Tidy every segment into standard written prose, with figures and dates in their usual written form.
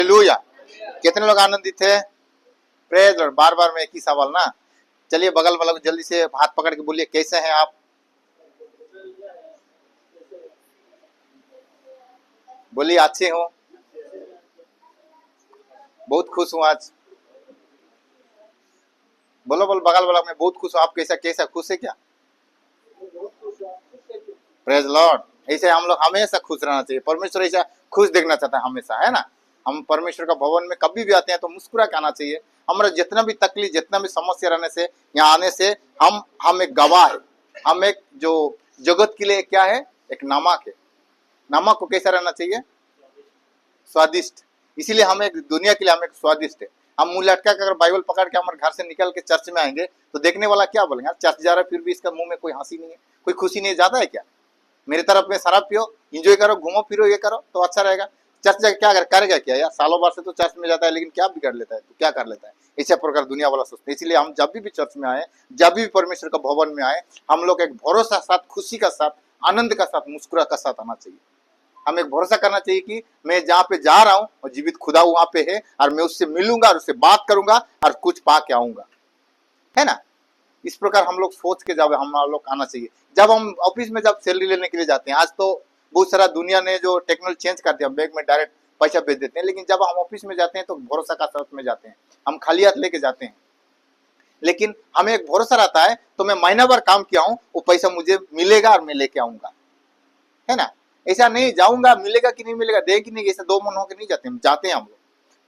Hallelujah. कितने लोग आनंदित थे? Praise Lord. बार बार में एक ही सवाल ना। चलिए बगल वाला को जल्दी से हाथ पकड़ के बोलिए, कैसे हैं आप? बोलिए, अच्छे हो? बहुत खुश हूँ आज। बोलो बोलो बगल वाला, मैं बहुत खुश हूँ। आप कैसा कैसा खुश है क्या? Praise Lord. ऐसे हम लोग हमेशा खुश रहना चाहिए। परमेश्वर ऐसा खुश देखना चाहता है हमेशा, है ना। हम परमेश्वर का भवन में कभी भी आते हैं तो मुस्कुरा के आना चाहिए। हमारा जितना भी तकलीफ, जितना भी समस्या रहने से, यहाँ आने से हम एक गवाह है। हम एक जो जगत के लिए क्या है, एक नमक है। नमक को कैसा रहना चाहिए? स्वादिष्ट। इसीलिए हम एक दुनिया के लिए हम एक स्वादिष्ट है। हम मुंह लटका कर अगर बाइबल पकड़ के हमारे घर से निकल के चर्च में आएंगे तो देखने वाला क्या बोलेंगे, यार चर्च जा रहा है फिर भी इसका मुंह में कोई हंसी नहीं है, कोई खुशी नहीं, जाता है क्या? मेरी तरफ में शराब पियो, इंजॉय करो, घूमो फिरो, ये करो तो अच्छा रहेगा। चर्च जाकर क्या करेगा क्या यार? सालों बार से तो चर्च में जाता है लेकिन क्या बिगाड़ लेता है, तो क्या कर लेता है? इसी प्रकार दुनिया वाला सोचते हैं। इसलिए हम जब भी चर्च में आए, जब भी परमेश्वर का भवन में आए, हम लोग एक भरोसा साथ, खुशी का साथ, आनंद का साथ, मुस्कुरा का साथ आना चाहिए। हमें भरोसा करना चाहिए कि मैं जहाँ पे जा रहा हूँ और जीवित खुदा वहां पे है और मैं उससे मिलूंगा और उससे बात करूंगा और कुछ पा के आऊंगा, है ना। इस प्रकार हम लोग सोच के जब हम लोग आना चाहिए। जब हम ऑफिस में जब सैलरी लेने के लिए जाते हैं, आज तो बहुत सारा दुनिया ने जो टेक्नोलॉजी चेंज कर दिया, बैंक में डायरेक्ट पैसा भेज देते हैं, लेकिन जब हम ऑफिस में जाते हैं तो भरोसा का साथ में जाते हैं, हम खाली हाथ लेके जाते हैं। लेकिन हमें एक भरोसा रहता है तो मैं महीना भर काम किया हूँ, वो पैसा मुझे मिलेगा और मैं लेके आऊंगा, है ना। ऐसा नहीं जाऊंगा मिलेगा कि नहीं मिलेगा, दे कि नहीं, ऐसा दो मन होकर नहीं जाते हम, जाते हैं हम लोग।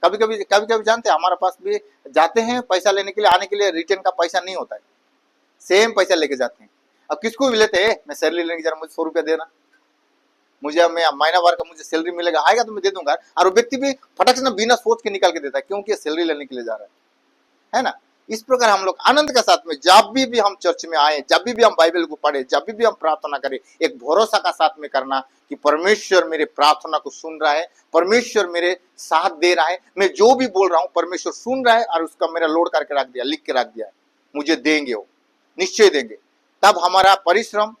कभी कभी जानते हैं हमारे पास भी जाते हैं पैसा लेने के लिए, आने के लिए रिटर्न का पैसा नहीं होता है, सेम पैसा लेके जाते हैं। अब किसको भी लेते हैं, मैं सैलरी लेने जा रहा हूँ, मुझे 100 रुपया देना, मुझे मैं महीना भर का मुझे सैलरी मिलेगा, आएगा तो मैं दे दूंगा। और वो व्यक्ति भी फटक से बिना सोच के निकाल के देता है, क्योंकि सैलरी लेने के लिए जा रहा है ना। इस प्रकार हम लोग आनंद के साथ में जब भी हम चर्च में आए, जब भी हम बाइबल को पढ़े, जब भी हम प्रार्थना करें, एक भरोसा का साथ में करना कि परमेश्वर मेरे प्रार्थना को सुन रहा है, परमेश्वर मेरे साथ दे रहा है, मैं जो भी बोल रहा हूँ परमेश्वर सुन रहा है और उसका मेरा लोड करके रख दिया, लिख के रख दिया है, मुझे देंगे, वो निश्चय देंगे। तब हमारा परिश्रम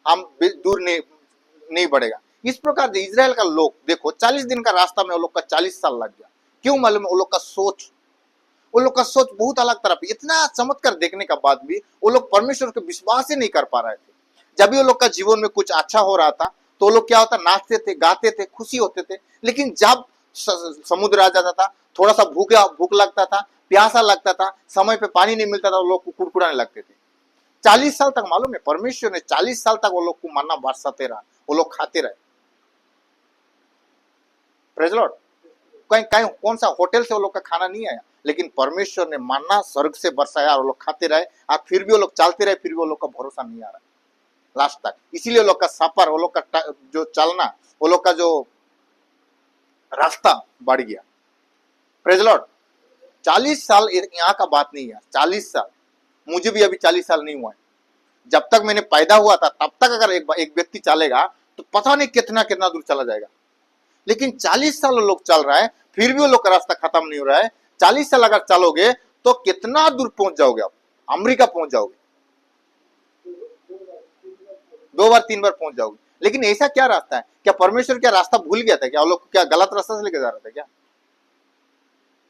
हम दूर नहीं बढ़ेगा। इस प्रकार इजराइल का लोग देखो, 40 दिन का रास्ता में वो लोग का 40 साल लग गया। क्यों मालूम? वो लोग का सोच, वो लोग का सोच बहुत अलग तरफ। इतना चमत्कार देखने का बाद भी वो लोग परमेश्वर को विश्वास ही नहीं कर पा रहे थे। जब भी वो लोग का जीवन में कुछ अच्छा हो रहा था तो वो लोग क्या होता, नाचते थे, गाते थे, खुशी होते थे। लेकिन जब समुद्र आ जाता था, थोड़ा सा भूख लगता था, प्यासा लगता था, समय पे पानी नहीं मिलता था, वो लोग को कुड़कुड़ाने लगते थे। 40 साल तक मालूम है परमेश्वर ने 40 साल तक वो लोग को मन्ना बरसाते रहा, वो लोग खाते रहे। Praise Lord. कहीं कहीं कौन सा होटल से वो लोग का खाना नहीं आया, लेकिन परमेश्वर ने मन्ना स्वर्ग से बरसाया और वो लोग खाते रहे। और फिर भी वो लोग चलते रहे, फिर भी वो लोग का भरोसा नहीं आ रहा लास्ट तक। इसीलिए वो लोग का सफर, वो लोग का जो चलना, वो लोग का जो रास्ता बढ़ गया। Praise Lord. 40 साल यहाँ का बात नहीं है, 40 साल। मुझे भी अभी 40 साल नहीं हुआ है। जब तक मैंने पैदा हुआ था तब तक अगर एक व्यक्ति चलेगा तो पता नहीं कितना कितना दूर चला जाएगा। लेकिन 40 साल लोग चल रहा है फिर भी वो लोग का रास्ता खत्म नहीं हो रहा है। 40 साल अगर चलोगे तो कितना दूर पहुंच जाओगे आप? अमेरिका पहुंच जाओगे, 2 बार 3 बार पहुंच जाओगे। लेकिन ऐसा क्या रास्ता है? क्या परमेश्वर क्या रास्ता भूल गया था क्या? वो लोग क्या गलत रास्ता से लेके जा रहा था क्या?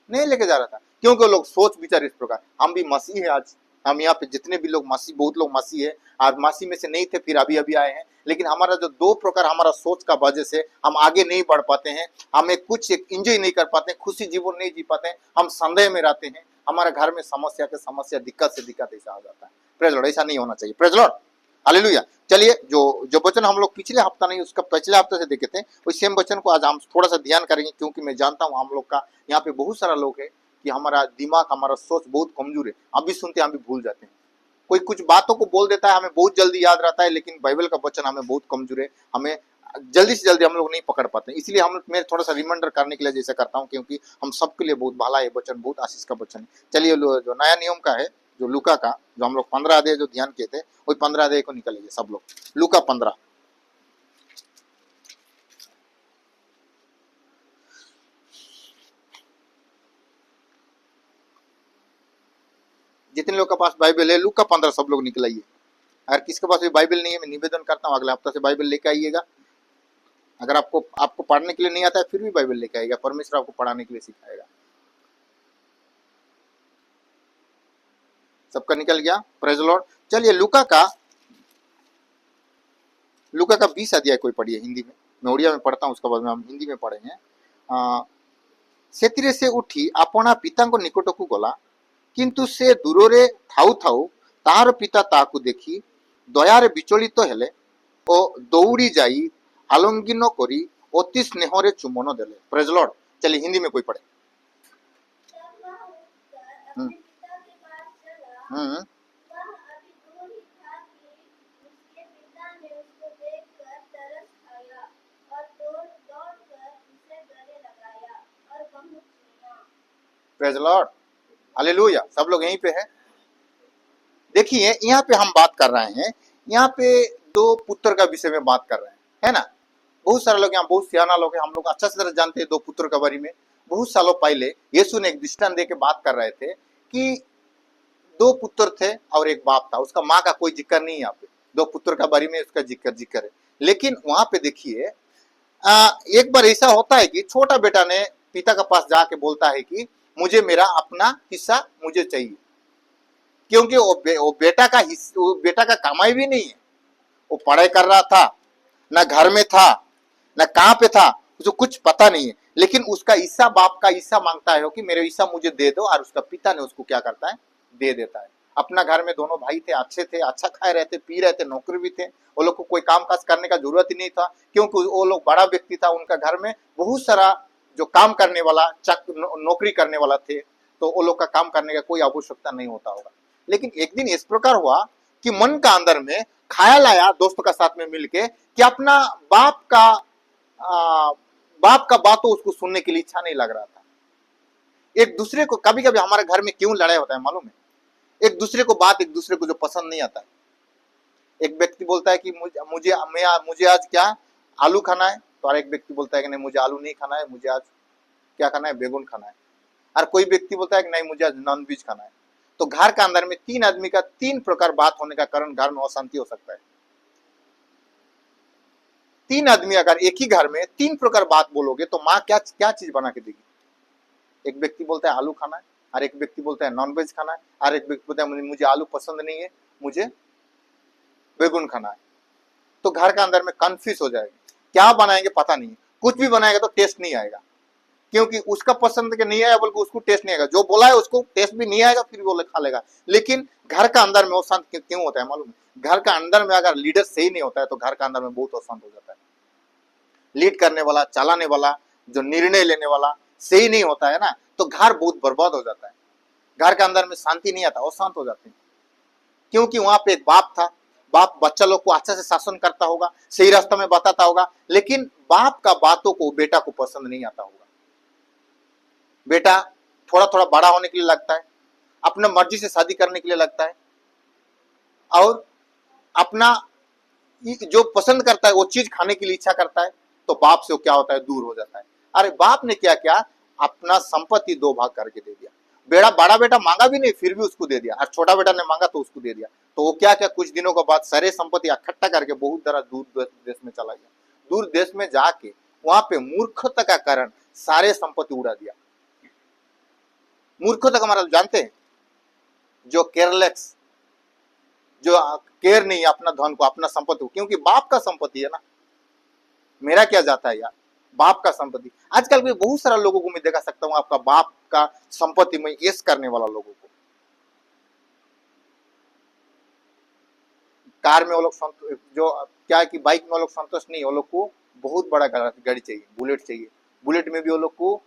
नहीं लेके जा रहा था, क्योंकि वो लोग सोच विचार इस प्रकार। हम भी मसीह है आज, हम यहाँ पे जितने भी लोग मसीह, बहुत लोग मसीह है, आज मसीह में से नहीं थे फिर अभी अभी आए हैं। लेकिन हमारा जो दो प्रकार हमारा सोच का वजह से हम आगे नहीं बढ़ पाते हैं, हमें कुछ इंजॉय नहीं कर पाते, खुशी जीवन नहीं जी पाते, हम संदेह में रहते हैं, हमारे घर में समस्या के समस्या, दिक्कत से दिक्कत ऐसा आ जाता है। Praise Lord. ऐसा नहीं होना चाहिए। Praise Lord. हालेलुया। चलिए जो जो वचन हम लोग पिछले हफ्ता नहीं उसका पिछले हफ्ते से देखे थे, वही सेम वचन को आज हम थोड़ा सा ध्यान करेंगे, क्योंकि मैं जानता हूँ हम लोग का यहाँ पे बहुत सारा लोग है कि हमारा दिमाग, हमारा सोच बहुत कमजोर है। हम भी सुनते हैं, हम भी भूल जाते हैं। कोई कुछ बातों को बोल देता है, हमें बहुत जल्दी याद रहता है, लेकिन बाइबल का वचन हमें बहुत कमजोर है, हमें जल्दी से जल्दी हम लोग नहीं पकड़ पाते। इसलिए मैं थोड़ा सा रिमाइंडर करने के लिए जैसे करता हूँ, क्योंकि हम सबके लिए बहुत भला है वचन, बहुत आशीष का वचन है। चलिए जो नया नियम का है, जो लूका का, जो हम लोग 15 अध्याय जो ध्यान किए थे, वही 15 अध्याय को निकालिए सब लोग। लूका 15। जितने लोग के पास बाइबल है, लूका 15 सब लोग निकलाइए। अगर किसके पास भी बाइबल नहीं है, मैं निवेदन करता हूँ अगले हफ्ता से बाइबल लेके आइएगा। अगर आपको आपको पढ़ने के लिए नहीं आता है फिर भी बाइबल लेके आएगा, परमेश्वर आपको पढ़ाने के लिए सिखाएगा। सबका निकल गया, प्रेज लॉर्ड। चलिए लूका का 20 अध्याय कोई पढ़िए हिंदी में, मैं उड़िया में पढ़ता हूँ, उसके बाद में हम हिंदी में पढ़ेंगे। ସେଥିରେ ସେ ଉଠି ଆପଣା ପିତାଙ୍କ ନିକଟକୁ ଗଲା, କିନ୍ତୁ ସେ ଦୂରରେ ଥାଉ ଥାଉ ତାହାର ପିତା ତାହାକୁ ଦେଖି ଦୟାରେ ବିଚଳିତ ହେଲେ ଓ ଦୌଡ଼ି ଯାଇ ଆଲିଙ୍ଗନ କରି ଅତି ସ୍ନେହରେ ଚୁମ୍ବନ ଦେଲେ। Praise Lord. चलिए हिंदी में कोई पढ़े। तब वह उठकर हम्म अपने पिता के पास चला। हम्म वह अभी दूर ही था कि उसके पिता ने उसको देखकर तरस खाया और दौड़कर उसे गले लगाया और बहुत चूमा। Praise Lord, hallelujah. सब लोग यहीं पे है। देखिए यहाँ पे हम बात कर रहे हैं, यहाँ पे दो पुत्र का विषय में बात कर रहे हैं, है ना। बहुत सारे लोग यहाँ, बहुत सियाना लोग हैं, हम लोग अच्छा से तरह जानते हैं दो पुत्र के बारे में। बहुत सालों पहले यीशु ने एक दृष्टांत दे के बात कर रहे थे कि दो पुत्र थे और एक बाप था, उसका माँ का कोई जिक्र नहीं है यहाँ पे, दो पुत्र का बारे में उसका जिक्र है। लेकिन वहां पे देखिए एक बार ऐसा होता है कि छोटा बेटा ने पिता के पास जाके बोलता है कि मुझे मेरा अपना हिस्सा मुझे चाहिए, क्योंकि वो बेटा का कमाई भी नहीं है, वो पढ़ाई कर रहा था, ना घर में था, ना कहाँ पे था, उसको कुछ पता नहीं है। लेकिन उसका हिस्सा, बाप का हिस्सा मांगता है कि मेरे हिस्सा मुझे दे दो, और उसका पिता ने उसको क्या करता है, दे देता है। अपना घर में दोनों भाई थे, अच्छे थे, अच्छा खाए रहते, पी रहे थे, नौकरी भी थे, वो लोग को कोई काम काज करने का जरूरत ही नहीं था, क्योंकि वो लोग बड़ा व्यक्ति था, उनका घर में बहुत सारा जो काम करने वाला नौकरी करने वाला थे, तो वो लोग का काम करने का कोई आवश्यकता नहीं होता होगा। लेकिन एक दिन इस प्रकार हुआ कि मन का अंदर में ख्याल आया दोस्तों का साथ में मिलके कि अपना बाप का बात तो उसको सुनने के लिए इच्छा नहीं लग रहा था। एक दूसरे को कभी कभी हमारे घर में क्यों लड़ाई होता है मालूम है, एक दूसरे को बात, एक दूसरे को जो पसंद नहीं आता है। एक व्यक्ति बोलता है कि मुझे आज क्या आलू खाना है, तो और एक व्यक्ति बोलता है कि नहीं मुझे आलू नहीं खाना है, मुझे आज क्या खाना है, बेगुन खाना है। और कोई व्यक्ति बोलता है कि नहीं मुझे आज नॉन वेज खाना है। तो घर का अंदर में तीन आदमी का तीन प्रकार बात होने का कारण घर में अशांति हो सकता है। तीन आदमी अगर एक ही घर में तीन प्रकार बात बोलोगे तो माँ क्या चीज बना के देगी। एक व्यक्ति बोलता है आलू खाना है, और एक व्यक्ति बोलता है नॉन वेज खाना है, और एक व्यक्ति बोलता है मुझे आलू पसंद नहीं है, मुझे बेगुन खाना है। तो घर का अंदर में कंफ्यूज हो जाएगा, क्या बनाएंगे पता नहीं, कुछ भी बनाएगा तो टेस्ट नहीं आएगा, क्योंकि उसका पसंद के नहीं आया बल्कि उसको टेस्ट नहीं आएगा, जो बोला है उसको टेस्ट भी नहीं आएगा, फिर वो खा लेगा। लेकिन घर का अंदर में अशांत क्यों होता है मालूम है? घर का अंदर में अगर लीडर सही नहीं होता है तो घर का अंदर में बहुत अशांत हो जाता है। लीड करने वाला, चलाने वाला, जो निर्णय लेने वाला सही नहीं होता है ना, तो घर बहुत बर्बाद हो जाता है। घर के अंदर में शांति नहीं आता, अशांत हो जाते हैं। क्योंकि वहां पे एक बाप था, बाप बच्चा लोग को अच्छा से शासन करता होगा, सही रास्ता में बताता होगा, लेकिन बाप का बातों को बेटा को पसंद नहीं आता होगा। बेटा थोड़ा थोड़ा बड़ा होने के लिए लगता है, अपना मर्जी से शादी करने के लिए लगता है, और अपना जो पसंद करता है वो चीज खाने के लिए इच्छा करता है, तो बाप से वो क्या होता है, दूर हो जाता है। अरे बाप ने क्या किया, अपना संपत्ति दो भाग करके दे दिया। बड़ा बेटा मांगा भी नहीं फिर भी उसको दे दिया, और छोटा बेटा ने मांगा तो उसको दे दिया। तो वो क्या कुछ दिनों के बाद सारे संपत्ति इकट्ठा करके बहुत जरा दूर देश में चला गया। दूर देश में जाके वहां पे मूर्खता का कारण सारे संपत्ति उड़ा दिया। मूर्खता का मतलब जानते हैं, जो केयरलेस, जो केयर नहीं अपना धन को, अपना संपत्ति को, क्योंकि बाप का संपत्ति है ना, मेरा क्या जाता है यार, बाप का संपत्ति। आजकल भी बहुत सारा लोगों को मैं देखा सकता हूँ आपका बाप का संपत्ति में यस करने वाला लोगों को। कार में वो लोग जो क्या है कि बाइक में वो लोग संतुष्ट नहीं, वो लोग को बहुत बड़ा गाड़ी चाहिए, बुलेट चाहिए। बुलेट में भी वो लोग को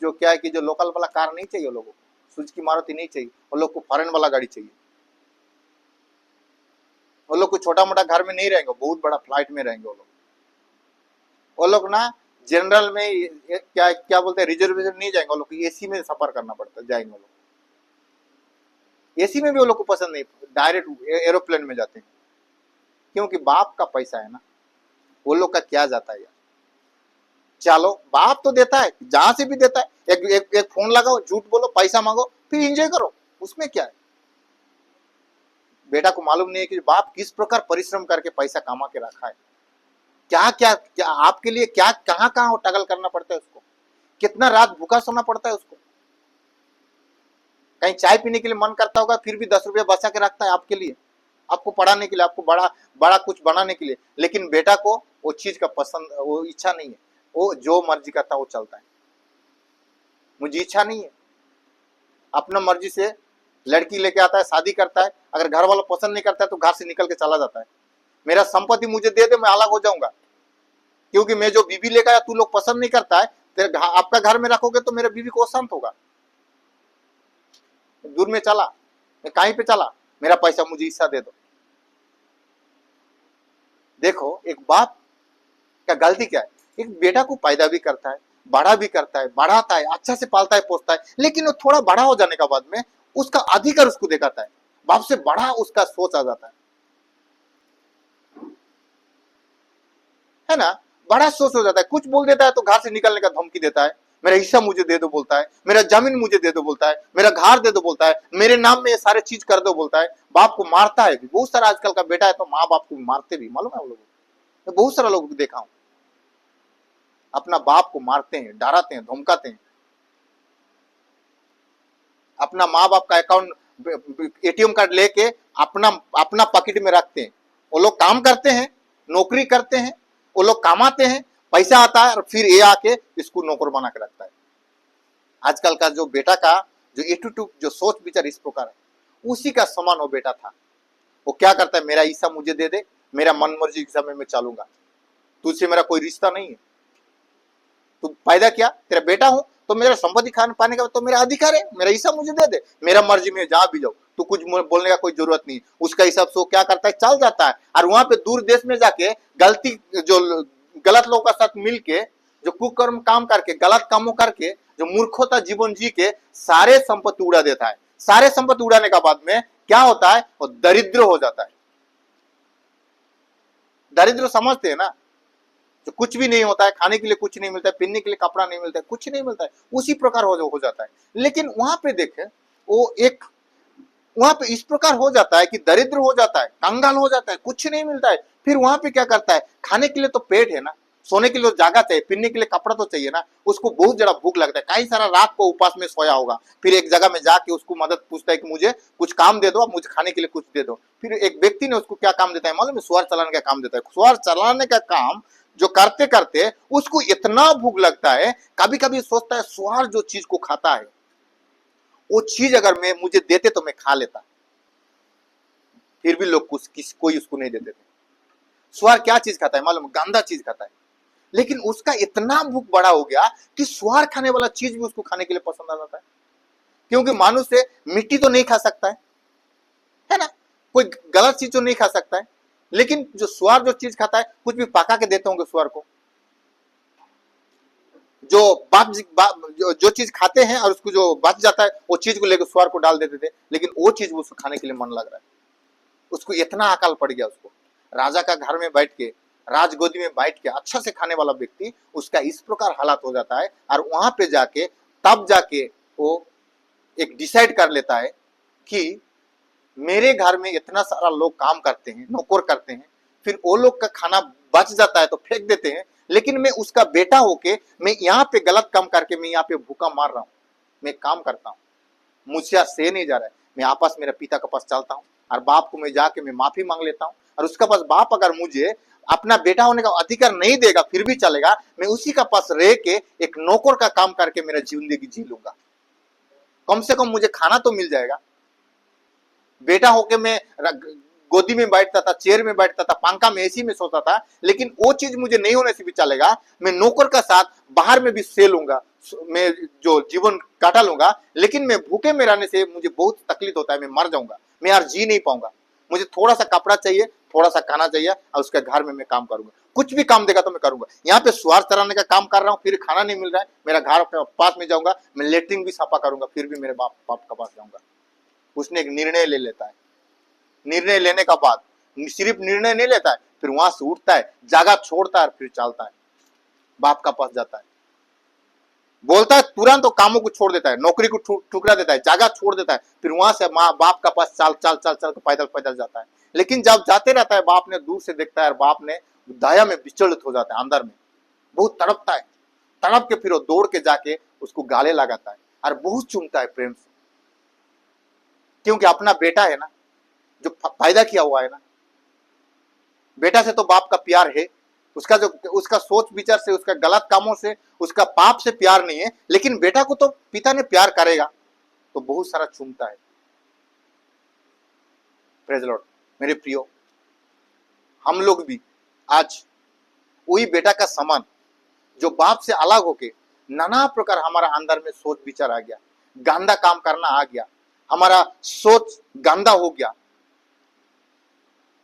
जो क्या है कि जो लोकल वाला कार नहीं चाहिए, वो लोगों को सुजुकी मारुति नहीं चाहिए, वो लोग को फॉरेन वाला गाड़ी चाहिए। वो लोग को छोटा मोटा घर में नहीं रहेंगे, बहुत बड़ा फ्लाइट में रहेंगे। वो लोग ना जनरल में क्या बोलते हैं, रिजर्वेशन नहीं जाएंगे, वो लोग को एसी में सफर करना पड़ता है, जाएंगे वो लोग। एसी में भी वो लोग को पसंद नहीं, डायरेक्ट एरोप्लेन में जाते हैं, क्योंकि बाप का पैसा है ना, वो लोग का क्या जाता है यार। चलो बाप तो देता है, जहां से भी देता है, एक फोन लगाओ, झूठ बोलो, पैसा मांगो, फिर एंजॉय करो, उसमें क्या है। बेटा को मालूम नहीं है कि बाप किस प्रकार परिश्रम करके पैसा कमा के रखा है, क्या क्या क्या आपके लिए क्या कहाँ कहाँ टगल करना पड़ता है उसको, कितना रात भूखा सोना पड़ता है उसको। कहीं चाय पीने के लिए मन करता होगा फिर भी 10 रुपये बचा के रखता है आपके लिए, आपको पढ़ाने के लिए, आपको बड़ा बड़ा कुछ बनाने के लिए। लेकिन बेटा को वो चीज का पसंद, वो इच्छा नहीं है, वो जो मर्जी करता है वो चलता है। मुझे इच्छा नहीं है, अपना मर्जी से लड़की लेके आता है, शादी करता है, अगर घर वाला पसंद नहीं करता है तो घर से निकल के चला जाता है। मेरा संपत्ति मुझे दे दे, मैं अलग हो जाऊंगा, क्योंकि मैं जो बीवी लेकर आया तू लोग पसंद नहीं करता है, तेरे आपका घर में रखोगे तो मेरे बीवी को शांत होगा। दूर में चला, मैं कहीं पे चला, मेरा पैसा मुझे हिस्सा दे दो। देखो एक बाप का गलती क्या है, एक बेटा को पैदा भी करता है, बड़ा भी करता है, बढ़ाता है, अच्छा से पालता है, पोसता है, लेकिन वो थोड़ा बड़ा हो जाने के बाद में उसका अधिकार उसको दिखाता है, बाप से बड़ा उसका सोच आ जाता है ना, बड़ा सोच हो जाता है। कुछ बोल देता है तो घर से निकलने का धमकी देता है, मेरा हिस्सा मुझे दे दो बोलता है, मेरा जमीन मुझे दे दो बोलता है, मेरा घर दे दो बोलता है, मेरे नाम में ये सारे चीज कर दो बोलता है, बाप को मारता है भी। बहुत सारा आजकल का बेटा है तो माँ बाप को मारते भी, मालूम है आप लोगों को, मैं बहुत सारा लोगों को देखा हूं, अपना बाप को मारते हैं, डराते हैं, धमकाते हैं, अपना माँ बाप का अकाउंट एटीएम कार्ड लेके अपना अपना पॉकेट में रखते हैं। वो लोग काम करते हैं, नौकरी करते हैं, वो लोग कमाते हैं, पैसा आता है और फिर ये आके इसको नौकर बना के रखता है। आजकल का जो बेटा का जो एटीट्यूड, जो सोच विचार इस प्रकार है, उसी का समान वो बेटा था। वो क्या करता है, मेरा हिस्सा मुझे दे दे, मेरा मन मर्जी के समय में चलूंगा, तुझसे मेरा कोई रिश्ता नहीं है, तू पैदा किया, तेरा बेटा हूं तो मेरा संपत्ति खाने पाने का तो मेरा अधिकार है, मेरा हिस्सा मुझे दे दे, मेरा मर्जी में जहां भी जाओ, तो कुछ बोलने का कोई जरूरत नहीं। उसका हिसाब से वो क्या करता है, चल जाता है। और वहां पे दूर देश में जाके गलती, जो गलत लोगों का साथ मिल के, जो कुकर्म काम करके, गलत कामों करके, जो मूर्खता जीवन जी के सारे संपत्ति उड़ा देता है। सारे संपत्ति उड़ाने का बाद में क्या होता है, वो दरिद्र हो जाता है। दरिद्र समझते हैं ना, जो कुछ भी नहीं होता है, खाने के लिए कुछ नहीं मिलता है, पहनने के लिए कपड़ा नहीं मिलता है, कुछ नहीं मिलता है, उसी प्रकार हो जाता है। लेकिन वहां पे देखें, वो एक वहां पे इस प्रकार हो जाता है कि दरिद्र हो जाता है, कंगाल हो जाता है, कुछ नहीं मिलता है। फिर वहां पे क्या करता है, खाने के लिए तो पेट है ना, सोने के लिए जगह चाहिए, पहनने के लिए कपड़ा तो चाहिए ना, उसको बहुत ज्यादा भूख लगता है, कई सारा रात को उपास में सोया होगा, फिर एक जगह में जाके उसको मदद पूछता है कि मुझे कुछ काम दे दो, मुझे खाने के लिए कुछ दे दो। फिर एक व्यक्ति ने उसको क्या काम देता है मालूम है, सुअर चलाने का काम देता है। सुअर चलाने का काम जो करते करते उसको इतना भूख लगता है, कभी कभी सोचता है सुअर जो चीज को खाता है वो चीज अगर मैं मुझे देते तो मैं खा लेता, फिर भी लोग कोई उसको नहीं देते थे। सुअर क्या चीज खाता है मालूम, गंदा चीज खाता है, लेकिन उसका इतना भूख बड़ा हो गया कि सुअर खाने वाला चीज भी उसको खाने के लिए पसंद आ जाता है। क्योंकि मनुष्य मिट्टी तो नहीं खा सकता है ना, कोई गलत चीज तो नहीं खा सकता है, लेकिन जो सुअर जो चीज खाता है कुछ भी पका के देते होंगे सुअर को, जो चीज खाते हैं और उसको जो बच जाता है वो चीज को लेकर सुअर को डाल देते थे, लेकिन वो चीज उसको खाने के लिए मन लग रहा है। उसको इतना अकाल पड़ गया, उसको राजा का घर में बैठ के, राजगोदी में बैठ के अच्छा से खाने वाला व्यक्ति, उसका इस प्रकार हालात हो जाता है। और वहां पे जाके तब जाके वो एक डिसाइड कर लेता है कि मेरे घर में इतना सारा लोग काम करते हैं, नौकर करते हैं, फिर वो लोग का खाना बच जाता है तो फेंक देते हैं, लेकिन मैं उसका बेटा होके मैं यहाँ पे गलत काम करके मैं यहाँ पे भूखा मार रहा हूँ, मैं काम करता हूँ, मुझसे से नहीं जा रहा है, मैं आपस मेरे पिता के पास चलता हूँ और बाप को मैं जाके मैं माफी मांग लेता हूँ, और उसके पास बाप अगर मुझे अपना बेटा होने का अधिकार नहीं देगा फिर भी चलेगा, मैं उसी का पास रह के एक नौकर का काम करके मेरा जिंदगी जी लूंगा, कम से कम मुझे खाना तो मिल जाएगा। बेटा होके मैं गोदी में बैठता था, चेयर में बैठता था, पंखा में एसी में सोता था, लेकिन वो चीज मुझे नहीं होने से भी चलेगा, मैं नौकर का साथ बाहर में भी से लूंगा, मैं जो जीवन काटा लूंगा, लेकिन मैं भूखे में रहने से मुझे बहुत तकलीफ होता है, मैं मर जाऊंगा, मैं यार जी नहीं पाऊंगा, मुझे थोड़ा सा कपड़ा चाहिए, थोड़ा सा खाना चाहिए, और उसके घर में मैं काम करूंगा, कुछ भी काम देगा तो मैं करूंगा। यहाँ पे सुअर चराने का काम कर रहा हूँ, फिर खाना नहीं मिल रहा है, मेरा घर के पास में जाऊंगा, मैं लेटरिन भी सफा करूंगा, फिर भी मेरे बाप के पास जाऊंगा। उसने एक निर्णय ले लेता है, निर्णय लेने का बाद सिर्फ निर्णय नहीं लेता है, फिर वहां से उठता है, जगह छोड़ता है, फिर चलता है, बाप का पास जाता है, बोलता है तुरंत तो कामों को छोड़ देता है, नौकरी को ठुकरा देता है, जगह छोड़ देता है, फिर वहां से माँ बाप का पास चल चल चल चल पैदल पैदल जाता है। लेकिन जब जाते रहता है, बाप ने दूर से देखता है और बाप ने दया में विचलित हो जाता है, अंदर में बहुत तड़पता है। तड़प के फिर वो दौड़ के जाके उसको गाले लगाता है और बहुत चूमता है प्रेम से, क्योंकि अपना बेटा है ना, जो पैदा किया हुआ है ना। बेटा से तो बाप का प्यार है, उसका सोच विचार से, उसका गलत कामों से, उसका पाप से प्यार नहीं है, लेकिन बेटा को तो पिता ने प्यार करेगा, तो बहुत सारा चूमता है। Praise Lord. मेरे प्रियो, हम लोग भी आज वही बेटा का समान, जो बाप से अलग होके नाना प्रकार हमारा अंदर में सोच विचार आ गया, गंदा काम करना आ गया, हमारा सोच गंदा हो गया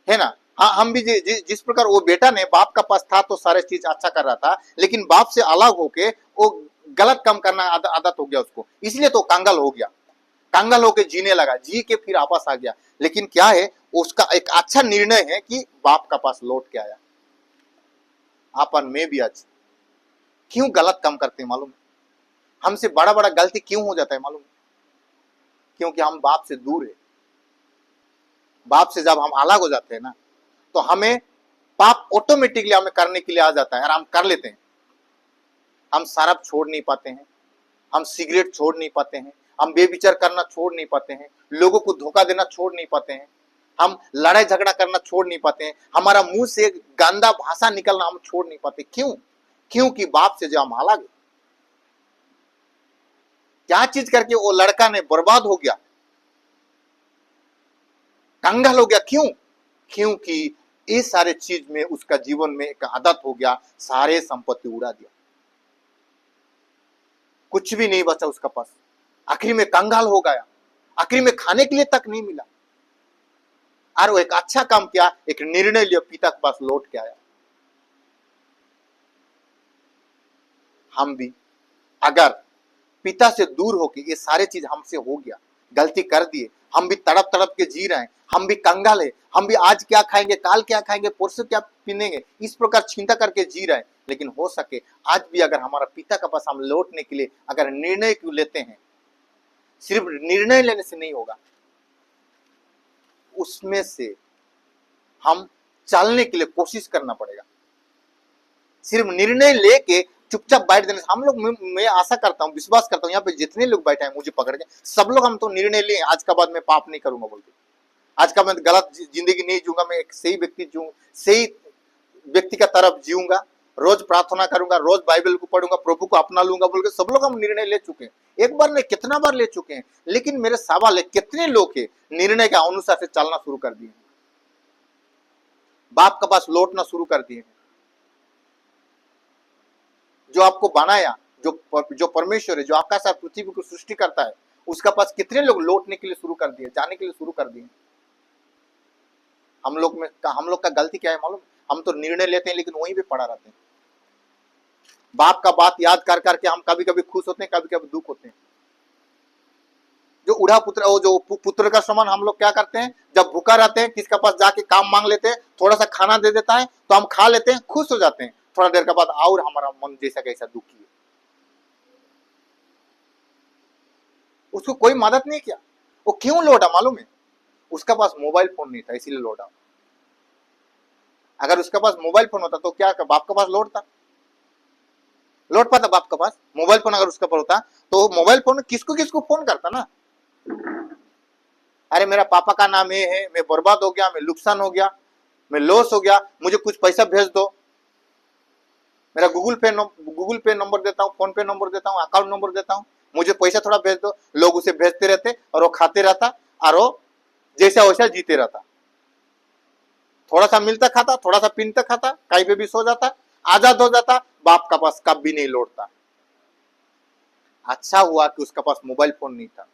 है ना। हाँ, हम भी जिस प्रकार वो बेटा ने बाप का पास था तो सारे चीज अच्छा कर रहा था, लेकिन बाप से अलग होके वो गलत काम करना आदत हो गया उसको, इसलिए तो कंगाल हो गया। कंगाल होके जीने लगा, जी के फिर वापस आ गया। लेकिन क्या है, उसका एक अच्छा निर्णय है कि बाप का पास लौट के आया। आपन में भी आज क्यों गलत काम करते हैं मालूम है? हमसे बड़ा बड़ा गलती क्यों हो जाता है मालूम है? क्योंकि हम बाप से दूर है। बाप से जब हम अलग हो जाते हैं ना, तो हमें पाप ऑटोमेटिकली हमें करने के लिए आ जाता है और हम कर लेते हैं। हम शराब छोड़ नहीं पाते हैं, हम सिगरेट छोड़ नहीं पाते हैं, हम बेविचार करना छोड़ नहीं पाते हैं, लोगों को धोखा देना छोड़ नहीं पाते हैं, हम लड़ाई झगड़ा करना छोड़ नहीं पाते हैं, हमारा मुंह से गंदा भाषा निकलना हम छोड़ नहीं पाते। क्यों? क्योंकि बाप से जो हम अलग, क्या चीज करके वो लड़का ने बर्बाद हो गया, कंगाल हो गया। क्यों? क्योंकि ये सारे चीज में उसका जीवन में एक आदत हो गया, सारे संपत्ति उड़ा दिया, कुछ भी नहीं बचा उसका पास, आखिर में कंगाल हो गया, आखिर में खाने के लिए तक नहीं मिला। और वो एक अच्छा काम किया, एक निर्णय लिया, पिता के पास लौट के आया। हम भी अगर पिता से दूर होके ये सारे चीज हमसे हो गया, गलती कर दिए, हम भी तड़प तड़प के जी रहे हैं, हम भी कंगाल है, हम भी आज क्या खाएंगे, काल क्या खाएंगे, परसों क्या पीनेंगे, इस प्रकार चिंता करके जी रहे हैं। लेकिन हो सके आज भी अगर हमारा पिता के पास हम लौटने के लिए अगर निर्णय क्यों लेते हैं, सिर्फ निर्णय लेने से नहीं होगा, उसमें से हम चलने के लिए कोशिश करना पड़ेगा। सिर्फ निर्णय लेके चुपचाप बैठ देने से हम लोग, मैं आशा करता हूँ, विश्वास करता हूँ, यहाँ पे जितने लोग बैठे हैं मुझे पकड़ के, सब लोग हम तो निर्णय लिए आज का बाद मैं पाप नहीं करूंगा बोल के, आज का मैं गलत जिंदगी नहीं जीऊंगा, मैं एक सही व्यक्ति का तरफ जीऊंगा, रोज प्रार्थना करूंगा, रोज बाइबल को पढ़ूंगा, प्रभु को अपना लूंगा बोल के सब लोग हम निर्णय ले चुके हैं। एक बार नहीं, कितना बार ले चुके हैं। लेकिन मेरे सवाल है, कितने लोग के निर्णय के अनुसार से चलना शुरू कर दिए, बाप के पास लौटना शुरू कर दिए। जो आपको बनाया, जो परमेश्वर है, जो आकाश और पृथ्वी को सृष्टि करता है, उसका पास कितने लोग लौटने के लिए शुरू कर दिए, जाने के लिए शुरू कर दिए। हम लोग का गलती क्या है मालूम? हम तो निर्णय लेते हैं लेकिन वहीं पे पड़ा रहते हैं। बाप का बात याद कर करके हम कभी कभी खुश होते हैं, कभी कभी दुख होते हैं। जो उड़ा पुत्र, वो जो पुत्र का समान हम लोग क्या करते हैं, जब भूखा रहते हैं किसका पास जाके काम मांग लेते हैं, थोड़ा सा खाना दे देता है तो हम खा लेते हैं, खुश हो जाते हैं। थोड़ा देर के बाद और हमारा मन जैसा कैसा दुखी है। उसको कोई मदद नहीं किया, वो क्यों लौटा मालूम है? उसका पास मोबाइल फोन नहीं था इसीलिए लौटा। अगर उसके पास मोबाइल फोन होता तो क्या बाप के पास लौट पाता? बाप के पास मोबाइल फोन अगर उसके पास होता तो मोबाइल फोन किसको किसको फोन करता ना, अरे मेरा पापा का नाम ये है, मैं बर्बाद हो गया, मैं नुकसान हो गया, मैं लॉस हो गया, मुझे कुछ पैसा भेज दो, मेरा गूगल पे नंबर देता हूँ, फोन पे नंबर देता हूँ, अकाउंट नंबर देता हूँ, मुझे पैसा थोड़ा भेज दो। लोग उसे भेजते रहते और वो खाते रहता और वो जैसा वैसा जीते रहता, थोड़ा सा मिलता खाता, थोड़ा सा पीनता खाता, कहीं पे भी सो जाता, आजाद हो जाता, बाप का पास कभी नहीं लौटता। अच्छा हुआ कि उसका पास मोबाइल फोन नहीं था,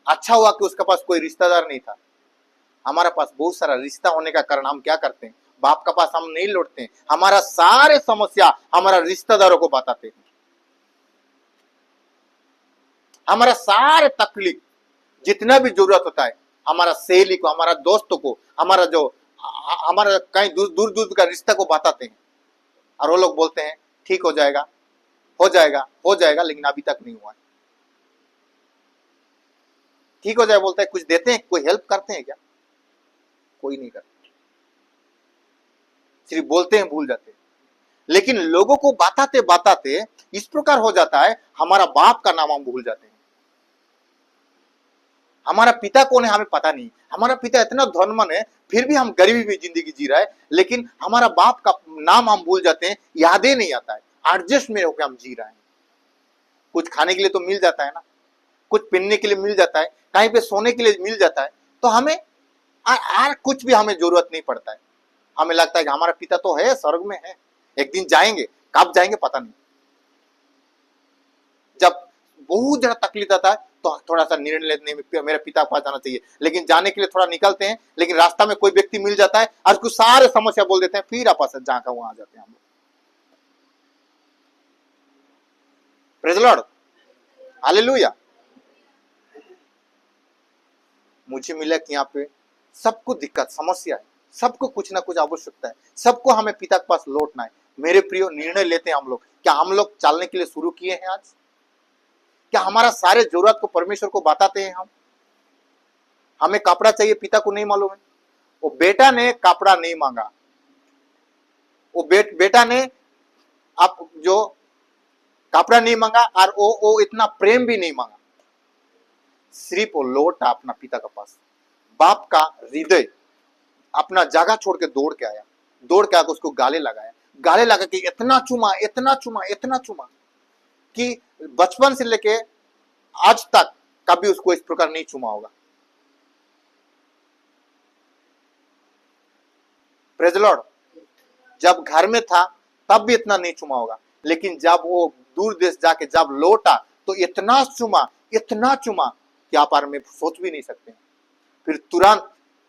अच्छा हुआ कि उसका पास कोई रिश्तेदार नहीं था। हमारा पास बहुत सारा रिश्ता होने का कारण हम क्या करते हैं, बाप का पास हम नहीं लौटते हैं, हमारा सारे समस्या हमारा रिश्तेदारों को बताते हैं, हमारा सारे तकलीफ जितना भी जरूरत होता है हमारा सहेली को, हमारा दोस्तों को, हमारा कहीं दूर दूर का रिश्ता को बताते हैं। और वो लोग बोलते हैं ठीक हो जाएगा, हो जाएगा, हो जाएगा, लेकिन अभी तक नहीं हुआ है। ठीक हो जाए बोलते हैं, कुछ देते हैं, कोई हेल्प करते हैं क्या? कोई नहीं करता। सिर्फ बोलते हैं, भूल जाते हैं। लेकिन लोगों को बताते बताते इस प्रकार हो जाता है, हमारा बाप का नाम हम भूल जाते हैं। हमारा पिता कौन है हमें पता नहीं। हमारा पिता इतना धनवान है, फिर भी हम गरीबी में जिंदगी जी रहा है, लेकिन हमारा बाप का नाम हम भूल जाते हैं, याद ही नहीं आता है। एडजस्ट में होकर हम जी रहे हैं। कुछ खाने के लिए तो मिल जाता है ना, कुछ पहनने के लिए मिल जाता है, कहीं पे सोने के लिए मिल जाता है, तो हमें और कुछ भी हमें जरूरत नहीं पड़ता है। हमें लगता है कि हमारा पिता तो है, स्वर्ग में है, एक दिन जाएंगे, कब जाएंगे पता नहीं। जब बहुत ज्यादा तकलीफ आता है तो थोड़ा सा निर्णय लेने में मेरे पिता के पास जाना चाहिए, लेकिन जाने के लिए थोड़ा निकलते हैं, लेकिन रास्ता में कोई व्यक्ति मिल जाता है और कुछ सारे समस्या बोल देते हैं, फिर आपस जाकर वहां आ जाते हैं हम लोग। Praise the Lord, hallelujah. मुझे मिला कि यहाँ पे सबको दिक्कत समस्या है, सबको कुछ ना कुछ आवश्यकता है, सबको हमें पिता के पास लौटना है। मेरे प्रियो, निर्णय लेते हैं हम लोग। क्या हम लोग चलने के लिए शुरू किए हैं आज? क्या हमारा सारे जरूरत को परमेश्वर को बताते हैं हम? हमें कपड़ा चाहिए, पिता को नहीं मालूम है। वो बेटा ने कपड़ा नहीं मांगा, वो बेटा ने आप जो कपड़ा नहीं मांगा, और वो इतना प्रेम भी नहीं मांगा। सिर्फ वो लौटा अपना पिता के पास। बाप का हृदय अपना जगह छोड़ के दौड़ के आया, दौड़ के आकर उसको गाले लगाया, गाले लगा के इतना चुमा, इतना चुमा, इतना चुमा कि बचपन से लेके आज तक कभी उसको इस प्रकार नहीं चुमा होगा। Praise the Lord. जब घर में था तब भी इतना नहीं चुमा होगा, लेकिन जब वो दूर देश जाके जब लौटा तो इतना चुमा कि आप में सोच भी नहीं सकते। फिर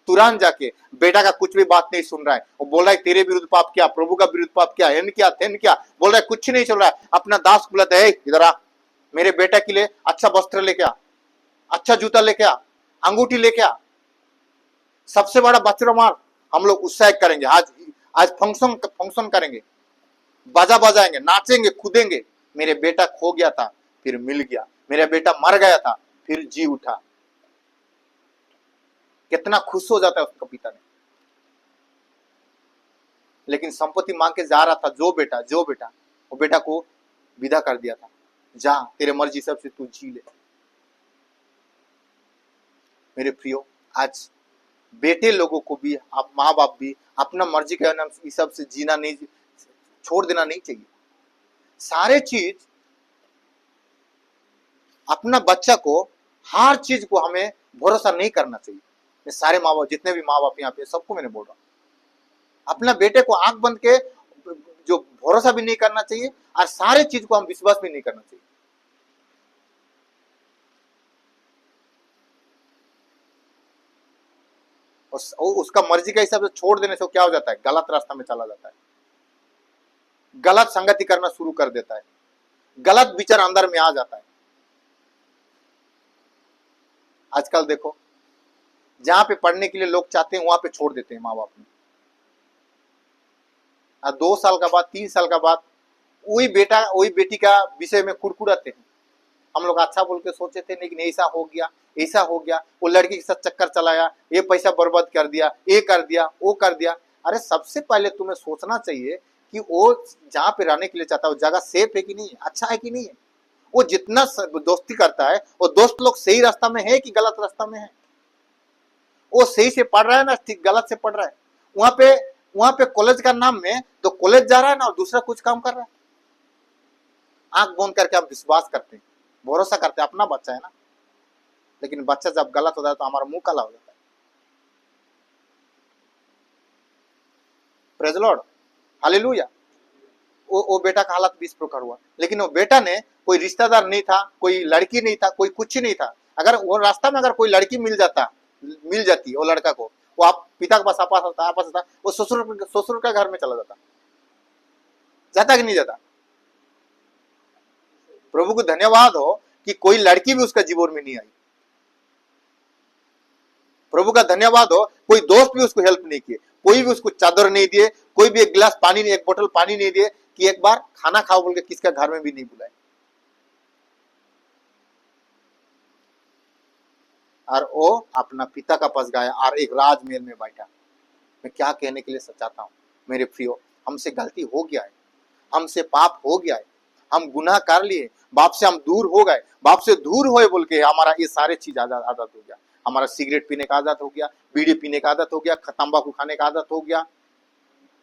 तुरंत जाके बेटा का कुछ भी बात नहीं सुन रहा है, वो बोल रहा है तेरे विरुद्ध पाप किया, प्रभु का विरुद्ध पाप किया, हेन किया, तेन किया, बोल रहा है कुछ नहीं चल रहा है। अपना दास बुलाता है, इधर आ, मेरे बेटा के लिए अच्छा वस्त्र लेके आ, अच्छा जूता लेके आ, अंगूठी लेके आ, सबसे बड़ा बच्चों हम लोग उत्साह करेंगे, आज फंक्शन करेंगे, बाजा बजाएंगे, नाचेंगे, कूदेंगे। मेरे बेटा खो गया था, फिर मिल गया, मेरा बेटा मर गया था, फिर जी उठा। कितना खुश हो जाता है उसका पिता ने। लेकिन संपत्ति मांग के जा रहा था जो बेटा, वो बेटा को विदा कर दिया था, जा तेरे मर्जी सबसे तू जी ले। मेरे प्रियो, आज बेटे लोगों को भी, आप माँ बाप भी अपना मर्जी के नाम इस सब से जीना नहीं, छोड़ देना नहीं चाहिए। सारे चीज अपना बच्चा को, हर चीज को हमें भरोसा नहीं करना चाहिए। मैं सारे माँ बाप, जितने भी माँ बाप यहाँ पे, सबको मैंने बोल रहा हूँ, अपना बेटे को आंख बंद के जो भरोसा भी नहीं करना चाहिए, और सारे चीज को हम विश्वास भी नहीं करना चाहिए। उसका मर्जी के हिसाब से छोड़ देने से क्या हो जाता है, गलत रास्ता में चला जाता है, गलत संगति करना शुरू कर देता है, गलत विचार अंदर में आ जाता है। आजकल देखो, जहां पे पढ़ने के लिए लोग चाहते हैं वहां पे छोड़ देते हैं माँ बाप ने। 2 साल का बाद, 3 साल का बाद वही बेटा वही बेटी का विषय में कुड़कुड़ाते हैं। हम लोग अच्छा बोल के सोचे थे, लेकिन ऐसा हो गया, ऐसा हो गया, वो लड़की के साथ चक्कर चलाया, ये पैसा बर्बाद कर दिया, ये कर दिया, वो कर दिया। अरे सबसे पहले तुम्हें सोचना चाहिए कि वो जहाँ पे रहने के लिए चाहता है वो जगह सेफ है कि नहीं है, अच्छा है कि नहीं है। वो जितना दोस्ती करता है, वो दोस्त लोग सही रास्ता में है कि गलत रास्ता में है, वो सही से पढ़ रहा है ना ठीक गलत से पढ़ रहा है। वहां पे कॉलेज का नाम में तो कॉलेज जा रहा है ना, और दूसरा कुछ काम कर रहा है। आंख बंद करके हम विश्वास करते हैं, भरोसा करते हैं, अपना बच्चा है ना। लेकिन बच्चा जब गलत होता है तो हमारा मुंह काला हो जाता है। Praise the Lord, hallelujah. वो बेटा का हालत भी इस प्रकार हुआ, लेकिन वो बेटा ने, कोई रिश्तेदार नहीं था, कोई लड़की नहीं था, कोई कुछ नहीं था। अगर वो रास्ता में अगर कोई लड़की मिल जाती वो लड़का को, वो आप पिता के पास आपस होता, वो ससुर का घर में चला जाता कि नहीं जाता? प्रभु को धन्यवाद हो कि कोई लड़की भी उसका जीवन में नहीं आई। प्रभु का धन्यवाद हो, कोई दोस्त भी उसको हेल्प नहीं किए, कोई भी उसको चादर नहीं दिए, कोई भी एक गिलास पानी नहीं, एक बोतल पानी नहीं दिए, कि एक बार खाना खाओ बोल के किसका घर में भी नहीं बुलाए। और वो अपना पिता का पास गया और एक राजमहल में बैठा। मैं क्या कहने के लिए चाहता हूं, मेरे प्रियो, हमसे गलती हो गया है, हमसे पाप हो गया है, हम गुनाह कर लिए, बाप से हम दूर हो गए, बाप से दूर होए बोल के हमारा ये सारे चीज आदत हो गया। हमारा सिगरेट पीने का आदत हो गया, बीड़ी पीने का आदत हो गया, तंबाकू खाने का आदत हो गया,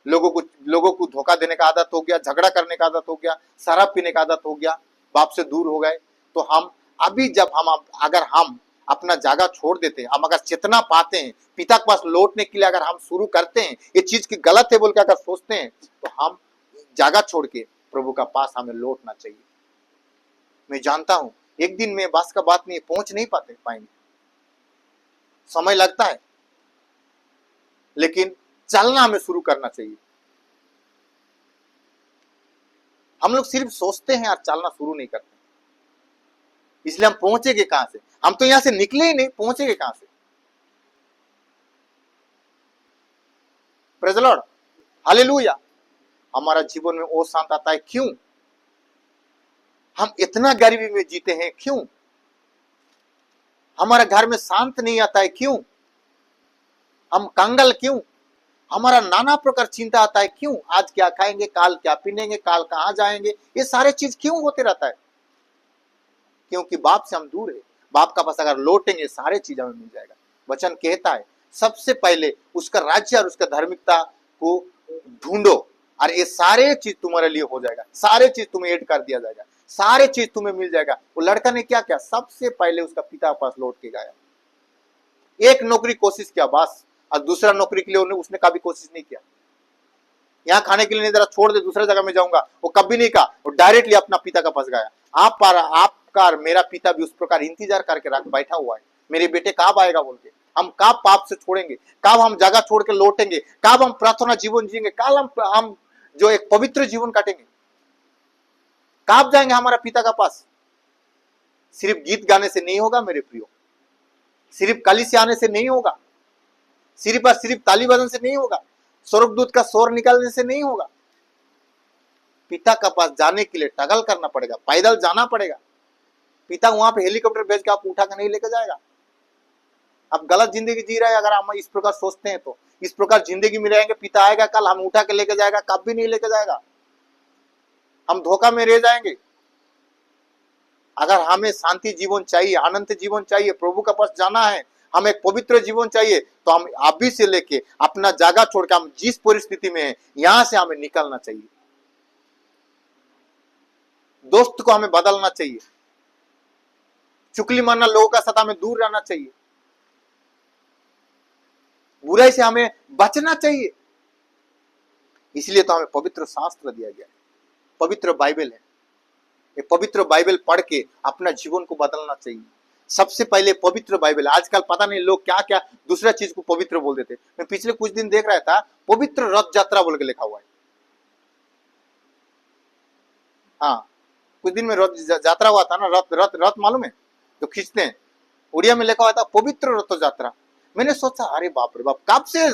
लोगों को धोखा देने का आदत हो गया, झगड़ा करने का आदत हो गया, शराब पीने का आदत हो गया, बाप से दूर हो गए। तो हम अभी जब अगर हम अपना जगह छोड़ देते हैं, हम अगर चेतना पाते हैं, पिता के पास लौटने के लिए अगर हम शुरू करते हैं, ये चीज की गलत है बोल के अगर सोचते हैं, तो हम जगह छोड़ के प्रभु का पास हमें लौटना चाहिए। मैं जानता हूं एक दिन में बस का बात नहीं, पहुंच नहीं पाएंगे, समय लगता है, लेकिन चलना हमें शुरू करना चाहिए। हम लोग सिर्फ सोचते हैं और चलना शुरू नहीं करते, इसलिए हम पहुंचेंगे कहां से? हम तो यहां से निकले ही नहीं, पहुंचेंगे कहां से? Praise the Lord, hallelujah. हमारा जीवन में वो शांत आता है क्यों? हम इतना गरीबी में जीते हैं क्यों? हमारा घर में शांत नहीं आता है क्यों? हम कंगाल क्यों? हमारा नाना प्रकार चिंता आता है क्यों? आज क्या खाएंगे, काल क्या पीनेंगे, काल कहां जाएंगे, ये सारे चीज क्यों होते रहता है? क्योंकि बाप से हम दूर है। बाप का पास अगर लौटेंगे सारे चीज हमें मिल जाएगा। वचन कहता है सबसे पहले उसका राज्य और उसका धार्मिकता को ढूंढो और ये सारे चीज तुम्हारे लिए हो जाएगा, सारे चीज तुम्हें ऐड कर दिया जाएगा, सारे चीज तुम्हें मिल जाएगा। वो लड़का ने क्या किया? सबसे पहले उसका पिता के पास लौट के गया। एक नौकरी कोशिश किया बस, और दूसरा नौकरी के लिए उसने कभी कोशिश नहीं किया। यहाँ खाने के लिए नहीं, जरा छोड़ दे, दूसरा जगह में जाऊंगा, वो कभी नहीं कहा। वो डायरेक्टली अपना पिता का पास गया। आपका और मेरा पिता भी उस प्रकार इंतजार करके रख बैठा हुआ है, मेरे बेटे कब आएगा बोल के। हम कब पाप से छोड़ेंगे, कब हम जगह छोड़ के लौटेंगे, कब हम प्रार्थना जीवन जिएंगे, कब हम जो एक पवित्र जीवन काटेंगे, कब जाएंगे हमारा पिता का पास? सिर्फ गीत गाने से नहीं होगा मेरे प्रियो, सिर्फ कलीसिया आने से नहीं होगा, सिर्फ और सिर्फ ताली बजन से नहीं होगा, स्वर्गदूत का शोर निकालने से नहीं होगा। पिता का पास जाने के लिए टगल करना पड़ेगा, पैदल जाना पड़ेगा। पिता वहां पे हेलीकॉप्टर भेज के आपको उठा कर नहीं लेकर जाएगा। आप गलत जिंदगी जी रहे हैं अगर हम इस प्रकार सोचते हैं तो। इस प्रकार जिंदगी में रहेंगे, पिता आएगा कल हम उठा के लेकर जाएगा, कभी नहीं लेकर जाएगा, हम धोखा में रह जाएंगे। अगर हमें शांति जीवन चाहिए, आनंद जीवन चाहिए, प्रभु का पास जाना है, हमें एक पवित्र जीवन चाहिए, तो हम अभी से लेके अपना जगह छोड़ के हम जिस परिस्थिति में है यहां से हमें निकलना चाहिए। दोस्त को हमें बदलना चाहिए, चुगली मारना लोगों का साथ हमें दूर रहना चाहिए, बुराई से हमें बचना चाहिए। इसलिए तो हमें पवित्र शास्त्र दिया गया है, पवित्र बाइबल है। ये पवित्र बाइबल पढ़ के अपना जीवन को बदलना चाहिए। सबसे पहले पवित्र बाइबल। आजकल पता नहीं लोग क्या क्या दूसरा चीज को पवित्र बोल देते। मैं पिछले कुछ दिन देख रहा था, पवित्र रथ यात्रा बोल के लिखा हुआ है। हाँ, कुछ दिन में रथ यात्रा हुआ था ना, रथ रथ रथ मालूम है जो खींचते हैं, उड़िया में लिखा हुआ था पवित्र रथ यात्रा। मैंने सोचा अरे बाप रे बाप, कब से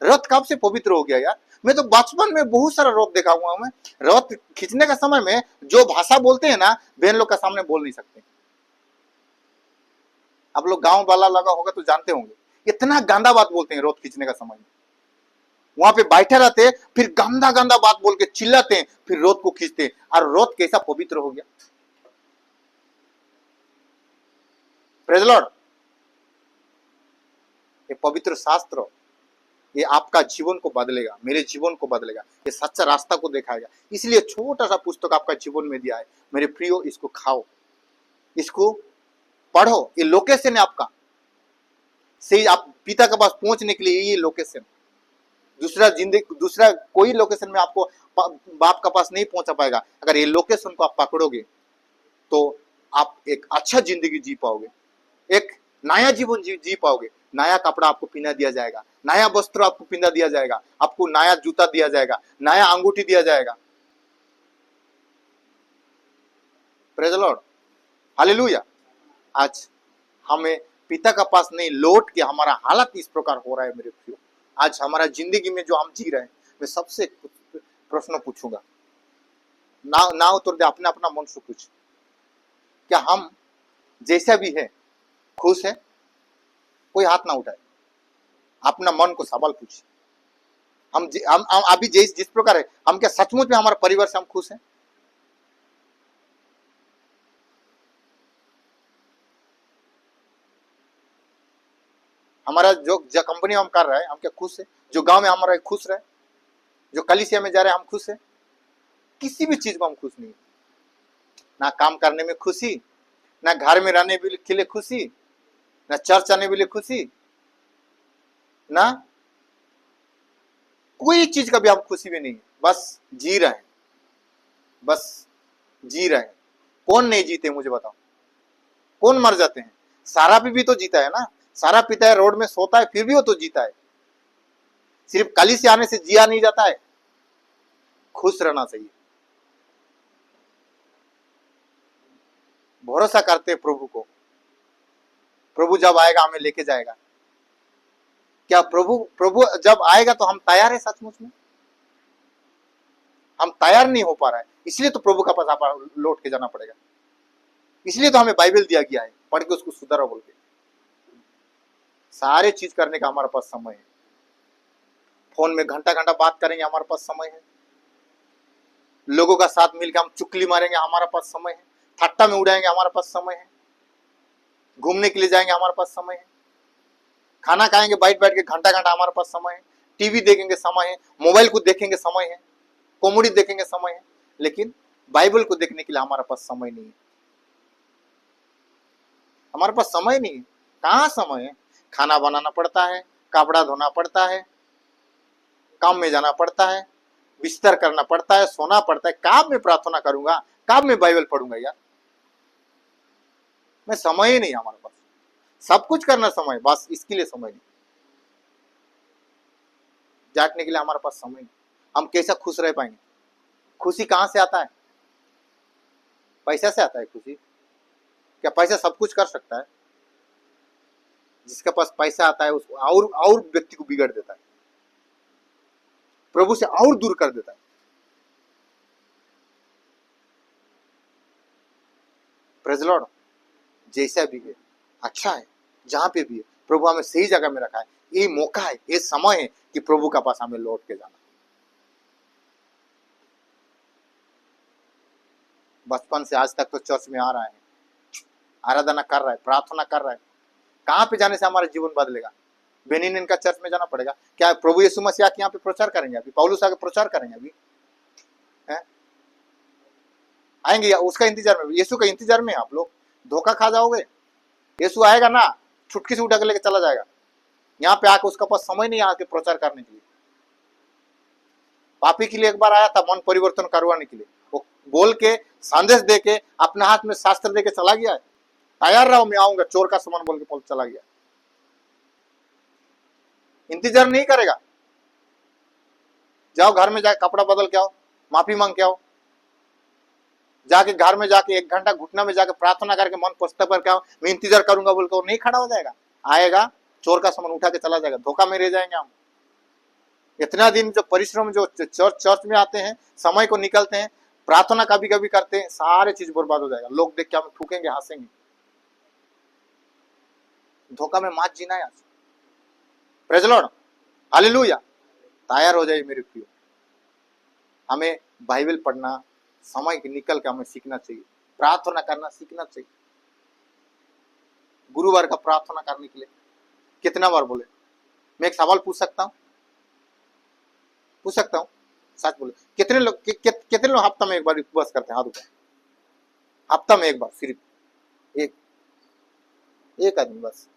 रथ कब से पवित्र हो गया यार। मैं तो बचपन में बहुत सारा रथ देखा हुआ हूं। मैं रथ खींचने का समय में जो भाषा बोलते हैं ना, बहन लोग का सामने बोल नहीं सकते। आप लोग गांव वाला लगा होगा तो जानते होंगे, इतना गंदा बात बोलते हैं रथ खींचने का समय में। वहां पे बैठे रहते, फिर गंदा गंदा बात बोल के चिल्लाते हैं, फिर रथ को खींचते हैं। और रथ कैसा पवित्र हो गया। Praise the Lord. ये पवित्र शास्त्र, ये आपका जीवन को बदलेगा, मेरे जीवन को बदलेगा, ये सच्चा रास्ता को दिखाएगा। इसलिए छोटा सा पुस्तक आपका जीवन में दिया है मेरे प्रियो, इसको खाओ, इसको पढ़ो। ये लोकेशन है आपका, से आप पिता के पास पहुंचने के लिए ये लोकेशन। दूसरा कोई लोकेशन में आपको बाप का पास नहीं पहुंचा पाएगा। अगर ये लोकेशन को आप पकड़ोगे तो आप एक अच्छा जिंदगी जी पाओगे, एक नया जीवन जी पाओगे। नया कपड़ा आपको पहना दिया जाएगा, नया वस्त्र आपको पहना दिया जाएगा, आपको नया जूता दिया जाएगा, नया अंगूठी दिया जाएगा। Praise the Lord, hallelujah. आज हमें पिता का पास नहीं लौट के हमारा हालत इस प्रकार हो रहा है मेरे प्रियो। आज हमारा जिंदगी में जो हम जी रहे हैं, मैं सबसे प्रश्न पूछूंगा, ना उत्तर दे, अपने अपना मन से पूछ। क्या हम जैसा भी है खुश है? कोई हाथ ना उठाए, अपना मन को सवाल पूछे। हम अभी जिस प्रकार है, हम क्या सचमुच में हमारे परिवार से हम खुश हैं? हमारा जो कंपनी हम कर रहे हैं, हम क्या खुश है? जो गांव में हमारा खुश रहे, जो कलीसिया में जा रहे हैं, हम खुश है? किसी भी चीज को हम खुश नहीं। ना काम करने में खुशी, ना घर में रहने के लिए खुशी, ना चर्च आने के लिए खुशी, ना कोई चीज का भी हम खुशी भी नहीं। बस जी रहे हैं, बस जी रहे हैं। कौन नहीं जीते मुझे बताओ? कौन मर जाते हैं? सारा भी तो जीता है ना। सारा पिता है, रोड में सोता है, फिर भी वो तो जीता है। सिर्फ कली से आने से जिया नहीं जाता है। खुश रहना चाहिए। भरोसा करते हैं प्रभु को। प्रभु जब आएगा हमें लेके जाएगा। क्या प्रभु प्रभु जब आएगा तो हम तैयार है? सचमुच में हम तैयार नहीं हो पा रहा है, इसलिए तो प्रभु का पास लौट के जाना पड़ेगा। इसलिए तो हमें बाइबल दिया गया है, पढ़ के उसको सुधारो बोल के। सारे चीज करने का हमारे पास समय है। फोन में घंटा घंटा बात करेंगे, हमारे पास समय है। लोगों का साथ मिलकर हम चुगली मारेंगे, हमारे पास समय है। ठट्टा में उड़ाएंगे, हमारे पास समय है। घूमने के लिए जाएंगे, हमारे पास समय है। खाना खाएंगे बैठ बैठ के घंटा घंटा, हमारे पास समय है। टीवी देखेंगे, समय है। मोबाइल को देखेंगे, समय है। कॉमेडी देखेंगे, समय है। लेकिन बाइबल को देखने के लिए हमारे पास समय नहीं है। हमारे पास समय नहीं है। कहाँ समय है? खाना बनाना पड़ता है, कपड़ा धोना पड़ता है, काम में जाना पड़ता है, बिस्तर करना पड़ता है, सोना पड़ता है। कब मैं प्रार्थना करूंगा? कब मैं बाइबल पढ़ूंगा यार? मैं समय ही नहीं हमारे पास। सब कुछ करना समय, बस इसके लिए समय नहीं। जागने के लिए हमारे पास समय नहीं। हम कैसा खुश रह पाएंगे? खुशी कहां से आता है? पैसा से आता है खुशी? क्या पैसा सब कुछ कर सकता है? जिसके पास पैसा आता है उसको और व्यक्ति को बिगाड़ देता है, प्रभु से और दूर कर देता है। Praise the Lord. जैसा भी है अच्छा है, जहां पे भी है प्रभु हमें सही जगह में रखा है। ये मौका है, ये समय है कि प्रभु का पास हमें लौट के जाना। बचपन से आज तक तो चर्च में आ रहा है, आराधना कर रहा है, प्रार्थना कर रहा है। कहां पे जाने से हमारा जीवन बदलेगा? बेनिन का चर्च में जाना पड़ेगा क्या? प्रभु यीशु मसीह के यहाँ पे प्रचार करेंगे? अभी पौलुस आके प्रचार करेंगे अभी है? आएंगे या उसका इंतजार में? यीशु का इंतजार में आप लोग धोखा खा जाओगे। यीशु आएगा ना, छुटकी से उठा के लेके चला जाएगा। यहाँ पे आके उसका पास समय नहीं आके प्रचार करने के लिए। पापी के लिए एक बार आया था मन परिवर्तन करवाने के लिए। वो बोल के संदेश दे के अपने हाथ में शास्त्र दे के चला गया है। तैयार रहो मैं आऊंगा, चोर का सामान बोल के चला गया। इंतजार नहीं करेगा। जाओ घर में जाके कपड़ा बदल के आओ, माफी मांग के आओ, जाके घर में जाके 1 घंटा घुटना में जाके प्रार्थना करके मन पुस्तक पर क्या मैं इंतजार करूंगा बोल के नहीं खड़ा हो जाएगा। आएगा, चोर का सामान उठा के चला जाएगा। धोखा में रह जाएंगे हम। इतना दिन जो परिश्रम जो चर्च में आते हैं, समय को निकलते हैं, प्रार्थना कभी कभी करते हैं, सारे चीज बर्बाद हो जाएगा। लोग देख के हमें ठूकेंगे, हंसेंगे। धोखा में मत जीना यार। Praise the Lord, hallelujah. तैयार हो जाइए मेरे प्रियो। हमें बाइबल पढ़ना, समय निकल के हमें सीखना चाहिए। प्रार्थना करना सीखना चाहिए। गुरुवार का प्रार्थना करने के लिए कितना बार बोले? मैं एक सवाल पूछ सकता हूँ? पूछ सकता हूँ? सच बोले, कितने लोग कितने लोग हफ्ता में एक बार उपवास करते हैं? हाथ उठाए। हफ्ता में एक बार, सिर्फ एक आदमी बस।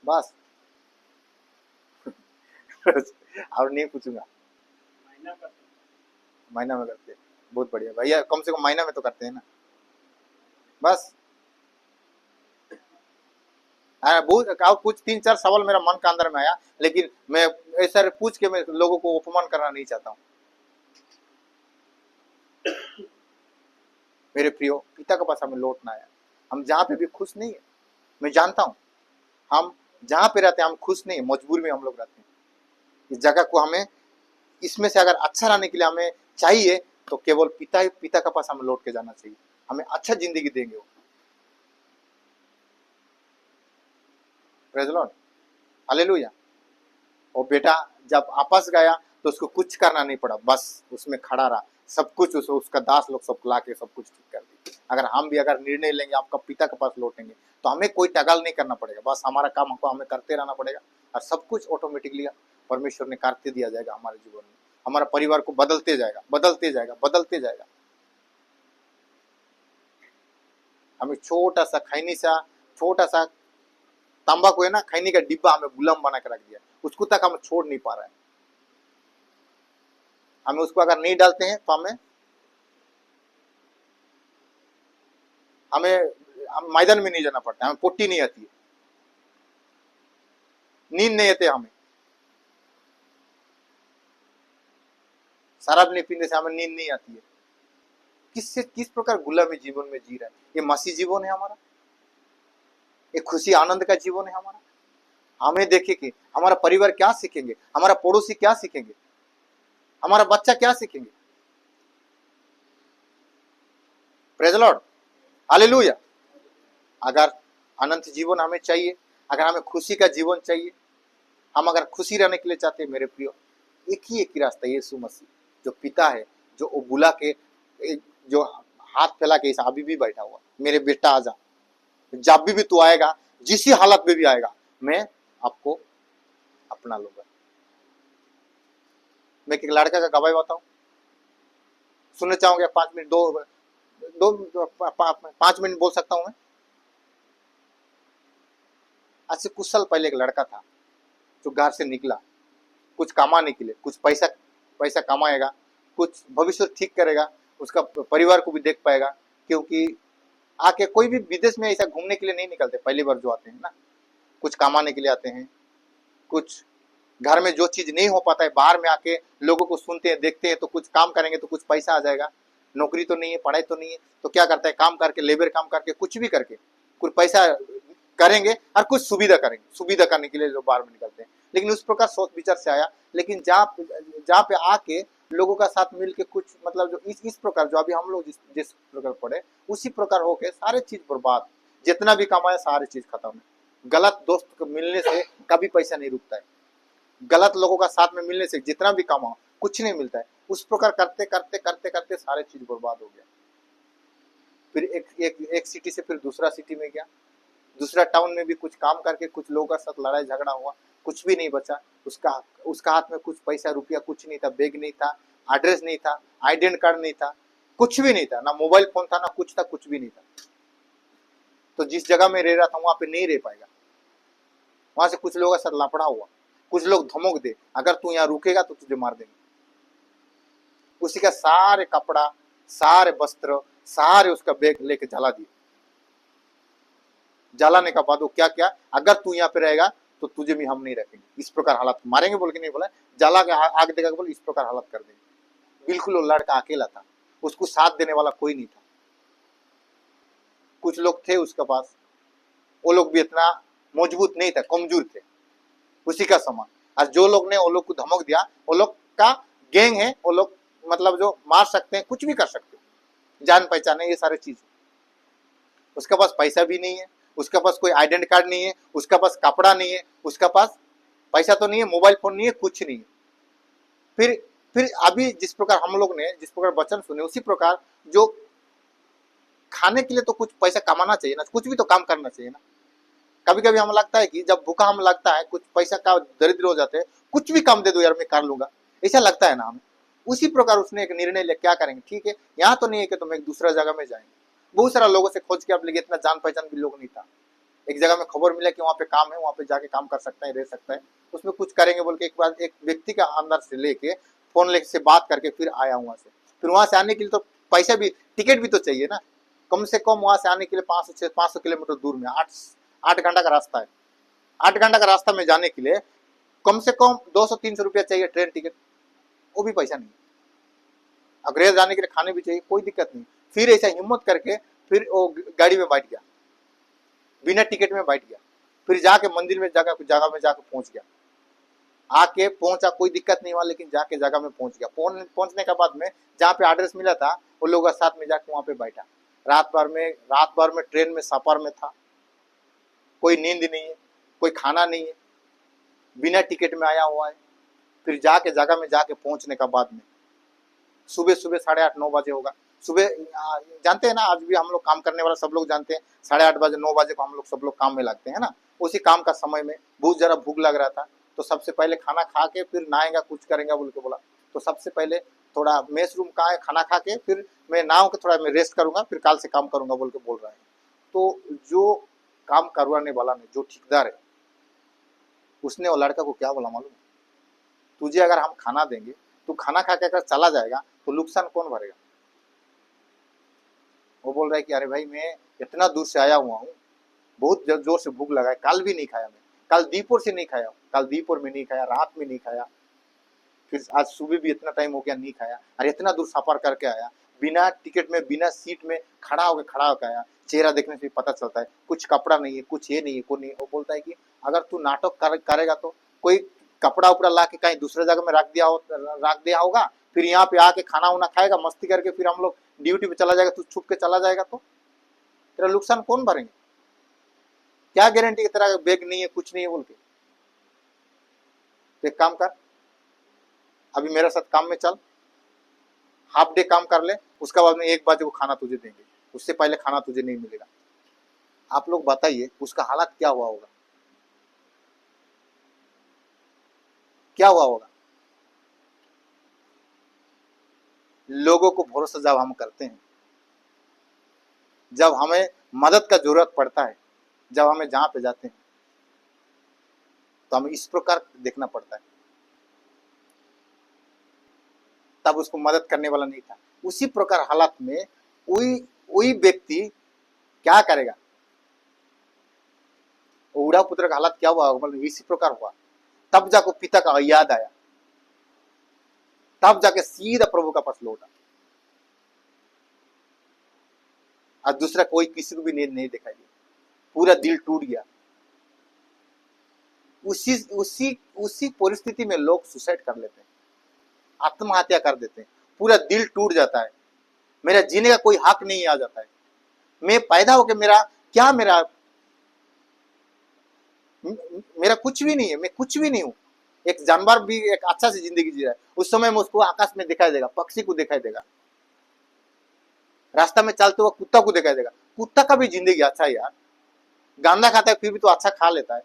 बस और नहीं पूछूंगा। महीना में करते हैं, बहुत बढ़िया भैया। कम से कम महीना में तो करते हैं ना। बस बहुत कुछ 3-4 सवाल मेरा मन का अंदर में आया, लेकिन मैं ऐसा पूछ के मैं लोगों को अपमान करना नहीं चाहता हूँ। मेरे प्रियो, पिता के पास हमें लौटना है। हम जहाँ पे भी खुश नहीं है, मैं जानता हूँ। हम जहाँ पे रहते हैं हम खुश नहीं है, मजबूर में हम लोग रहते हैं। इस जगह को हमें इसमें से अगर अच्छा रहने के लिए हमें चाहिए तो केवल पिता के पास हमें लौट के जाना चाहिए। हमें अच्छा जिंदगी देंगे वो। Praise the Lord, hallelujah. और बेटा जब आपस गया तो उसको कुछ करना नहीं पड़ा, बस उसमें खड़ा रहा, सब कुछ उसका दास लोग सब ला के सब कुछ ठीक कर दी। अगर हम भी अगर निर्णय लेंगे आपका पिता के पास लौटेंगे तो हमें कोई टगल नहीं करना पड़ेगा, बस हमारा काम हमको हमें करते रहना पड़ेगा और सब कुछ ऑटोमेटिकली परमेश्वर ने करते दिया जाएगा हमारे जीवन में। हमारा परिवार को बदलते जाएगा, बदलते जाएगा, बदलते जाएगा। हमें छोटा सा खैनी सा, छोटा सा तंबाकू है ना, खैनी का डिब्बा हमें गुलाम बना के रख दिया, उसको तक हम छोड़ नहीं पा रहे हैं। हमें उसको अगर नहीं डालते हैं तो हमें मैदान में नहीं जाना पड़ता, हमें पोटी नहीं आती है, नींद नहीं आती, हमें शराब नहीं पीने से हमें नींद नहीं आती है। किस प्रकार गुलामी जीवन में जी रहा है। ये मसीह जीवन है हमारा, एक खुशी आनंद का जीवन है हमारा। हमें देखे कि हमारा परिवार क्या सीखेंगे, हमारा पड़ोसी क्या सीखेंगे, हमारा बच्चा क्या सीखेंगे। Praise Lord, hallelujah. अगर अनंत जीवन हमें चाहिए, अगर हमें खुशी का जीवन चाहिए, हम अगर खुशी रहने के लिए चाहते हैं मेरे प्रियो, एक ही रास्ता, यीशु मसीह जो पिता है, जो वो बुला के, जो हाथ फैला के अभी भी बैठा हुआ, मेरे बेटा आजा, जब भी तू आएगा, जिस हालत में भी आएगा, मैं आपको अपना लूंगा। मैं एक लड़का का गवाही बताऊं, सुनना चाहूंगे? 5 मिनट, 5 मिनट बोल सकता हूं मैं? आज से कुछ साल पहले एक लड़का था जो घर से निकला कुछ कमाने के लिए, कुछ पैसा कमाएगा, कुछ भविष्य ठीक करेगा, उसका परिवार को भी देख पाएगा। क्योंकि आके कोई भी विदेश में ऐसा घूमने के लिए नहीं निकलते, पहली बार जो आते हैं ना, कुछ कमाने के लिए आते हैं, कुछ घर में जो चीज नहीं हो पाता है बाहर में आके लोगों को सुनते हैं, देखते हैं, तो कुछ काम करेंगे तो कुछ पैसा आ जाएगा। नौकरी तो नहीं है, पढ़ाई तो नहीं है, तो क्या करता है, काम करके, लेबर काम करके, कुछ भी करके कुछ पैसा करेंगे और कुछ सुविधा करेंगे, सुविधा करने के लिए जो बाहर में निकलते हैं। लेकिन उस प्रकार सोच विचार से आया, लेकिन जहाँ पे आके लोगों का साथ मिल के कुछ मतलब जो इस प्रकार जो अभी हम लोग जिस प्रकार पढ़े उसी प्रकार होके सारे चीज बर्बाद, जितना भी कमाया सारी चीज खत्म है। गलत दोस्त को मिलने से कभी पैसा नहीं रुकता है, गलत लोगों का साथ में मिलने से जितना भी कमाओ कुछ नहीं मिलता है। उस प्रकार करते करते करते करते सारे चीज बर्बाद हो गया। फिर एक सिटी से फिर दूसरा सिटी में गया, दूसरा टाउन में भी कुछ काम करके कुछ लोगों का साथ लड़ाई झगड़ा हुआ, कुछ भी नहीं बचा। उसका हाथ में कुछ पैसा रुपया कुछ नहीं था, बैग नहीं था, एड्रेस नहीं था, आइडेंटिटी कार्ड नहीं था, कुछ भी नहीं था, ना मोबाइल फोन था, ना कुछ था, कुछ भी नहीं था। तो जिस जगह में रह रहा था वहां पे नहीं रह पाएगा। वहां से कुछ लोगों के साथ लफड़ा हुआ, कुछ लोग धमक दे, अगर तू यहाँ रुकेगा तो तुझे मार देंगे। उसी का सारे कपड़ा, सारे वस्त्र, सारे उसका बैग लेके जला दिए। जलाने का बाद वो क्या क्या, अगर तू यहाँ पे रहेगा तो तुझे भी हम नहीं रखेंगे, इस प्रकार हालत मारेंगे बोल के नहीं बोला, जला के आग देगा बोल, इस प्रकार हालत कर देंगे। बिल्कुल वो लड़का अकेला था, उसको साथ देने वाला कोई नहीं था। कुछ लोग थे उसके पास, वो लोग भी इतना मजबूत नहीं था, कमजोर थे उसी का समान। और जो लोग ने वो लोग को धमक दिया, वो लोग का गैंग है, वो लोग मतलब जो मार सकते हैं, कुछ भी कर सकते हैं, जान पहचान है, ये सारे चीज। उसके पास पैसा भी नहीं है, उसके पास कोई आइडेंटिटी कार्ड नहीं है, उसके पास कपड़ा नहीं है, उसके पास पैसा तो नहीं है, मोबाइल फोन नहीं है, कुछ नहीं है। फिर अभी जिस प्रकार हम लोग ने जिस प्रकार वचन सुने, उसी प्रकार जो खाने के लिए तो कुछ पैसा कमाना चाहिए ना, कुछ भी तो काम करना चाहिए ना। कभी कभी हमें लगता है कि जब भूखा हम लगता है, कुछ पैसा का दरिद्र हो जाते हैं, कुछ भी काम दे दो यार मैं कर लूंगा, ऐसा लगता है ना हमें। उसी प्रकार उसने एक निर्णय लिया, क्या करेंगे, ठीक है यहाँ तो नहीं है कि तुम एक दूसरा जगह में जाएंगे। बहुत सारा लोगों से खोज के, अब लेकिन इतना जान पहचान भी लोग नहीं था। एक जगह में खबर मिला कि वहाँ पे काम है, वहाँ पे जाके काम कर सकता है, रह सकता है, उसमें कुछ करेंगे बोल के एक बार एक व्यक्ति का अंदर से लेके फोन लेके से बात करके फिर आया वहां से। फिर वहां से आने के लिए तो पैसा भी, टिकट भी तो चाहिए ना, कम से कम वहां से आने के लिए 500 किलोमीटर दूर में 8 घंटा का रास्ता है। 8 घंटा का रास्ता में जाने के लिए कम से कम 200-300 रुपया चाहिए ट्रेन टिकट, वो भी पैसा नहीं। अग्रेज जाने के लिए खाने भी चाहिए, कोई दिक्कत नहीं। फिर ऐसा हिम्मत करके फिर वो गाड़ी में बैठ गया, बिना टिकट में बैठ गया, फिर जाके मंदिर में जगह में जाके पहुंच गया। आके पहुंचा, कोई दिक्कत नहीं हुआ, लेकिन जाके जगह में पहुंच गया। पहुंचने के बाद में जहाँ पे एड्रेस मिला था, वो लोगों के साथ में जाके वहां पे बैठा। रात भर में ट्रेन में सफर में था, कोई नींद नहीं है, कोई खाना नहीं है, बिना टिकट में आया हुआ है, फिर जाके जगह में जाके पहुंचने का बाद में सुबह सुबह 8:30-9 बजे होगा। सुबह जानते हैं ना, आज भी हम लोग काम करने वाला सब लोग जानते हैं 8:30 बजे 9 बजे को हम लोग सब लोग काम में लगते हैं ना। उसी काम का समय में बहुत जरा भूख लग रहा था, तो सबसे पहले खाना खा के फिर नहाएगा कुछ करेंगे बोल के बोला, तो सबसे पहले थोड़ा मेस रूम का है, खाना खा के फिर मैं नहा के थोड़ा मैं रेस्ट करूंगा, फिर कल से काम करूंगा बोल के बोल रहा है। तो जो काम करवाने वाला ने, जो ठेकेदार है, उसने वो लड़का को क्या बोला मालूम? तुझे अगर हम खाना देंगे, तू खाना खा के अगर चला जाएगा तो नुकसान कौन भरेगा? वो बोल रहा है कि अरे भाई मैं इतना दूर से आया हुआ हूँ, बहुत जोर से भूख लगा है, कल भी नहीं खाया मैं, कल दीपोर से नहीं खाया, कल दीपोर में नहीं खाया, रात में नहीं खाया, फिर आज सुबह भी इतना टाइम हो गया नहीं खाया, अरे इतना दूर सफर करके आया, बिना टिकट में बिना सीट में खड़ा होकर आया, चेहरा देखने से पता चलता है, कुछ कपड़ा नहीं है, कुछ ये नहीं है, कोई नहीं। वो बोलता है कि अगर तू नाटक करेगा तो कोई कपड़ा उपड़ा ला के कहीं दूसरे जगह में रख दिया होगा, फिर यहाँ पे आके खाना उना खाएगा, मस्ती करके फिर हम लोग ड्यूटी पे चला जाएगा, तू छुप के चला जाएगा तो तेरा नुकसान कौन भरेंगे? क्या गारंटी कि तेरा बैग नहीं है, कुछ नहीं है बोल के? तो एक काम कर, अभी मेरे साथ काम में चल, हाफ डे काम कर ले, उसके बाद में 1 बजे को खाना तुझे देंगे, उससे पहले खाना तुझे नहीं मिलेगा। आप लोग बताइए उसका हालत क्या हुआ होगा, क्या हुआ होगा? लोगों को भरोसा जब हम करते हैं, जब हमें मदद का जरूरत पड़ता है, जब हमें जहां पे जाते हैं, तो हमें इस प्रकार देखना पड़ता है। तब उसको मदद करने वाला नहीं था। उसी प्रकार हालात में वही वही व्यक्ति क्या करेगा? उड़ा पुत्र का हालत क्या हुआ, मतलब इसी प्रकार हुआ। तब जाकर पिता का याद आया, तब जाके सीधा प्रभु का पास लौटा, और दूसरा कोई किसी को भी नहीं दिखाई दिया, पूरा दिल टूट गया। उसी उसी उसी परिस्थिति में लोग सुसाइड कर लेते हैं, आत्महत्या कर देते हैं, पूरा दिल टूट जाता है, मेरा जीने का कोई हक नहीं आ जाता है, मैं पैदा होकर मेरा कुछ भी नहीं है, मैं कुछ भी नहीं हूं। एक जानवर भी एक अच्छा से जिंदगी जी रहा है, उस समय में उसको आकाश में दिखाई देगा, पक्षी को दिखाई देगा, रास्ता में चलते हुए कुत्ता को दिखाई देगा। कुत्ता का भी जिंदगी अच्छा है यार, गांदा खाता है फिर भी तो अच्छा खा लेता है।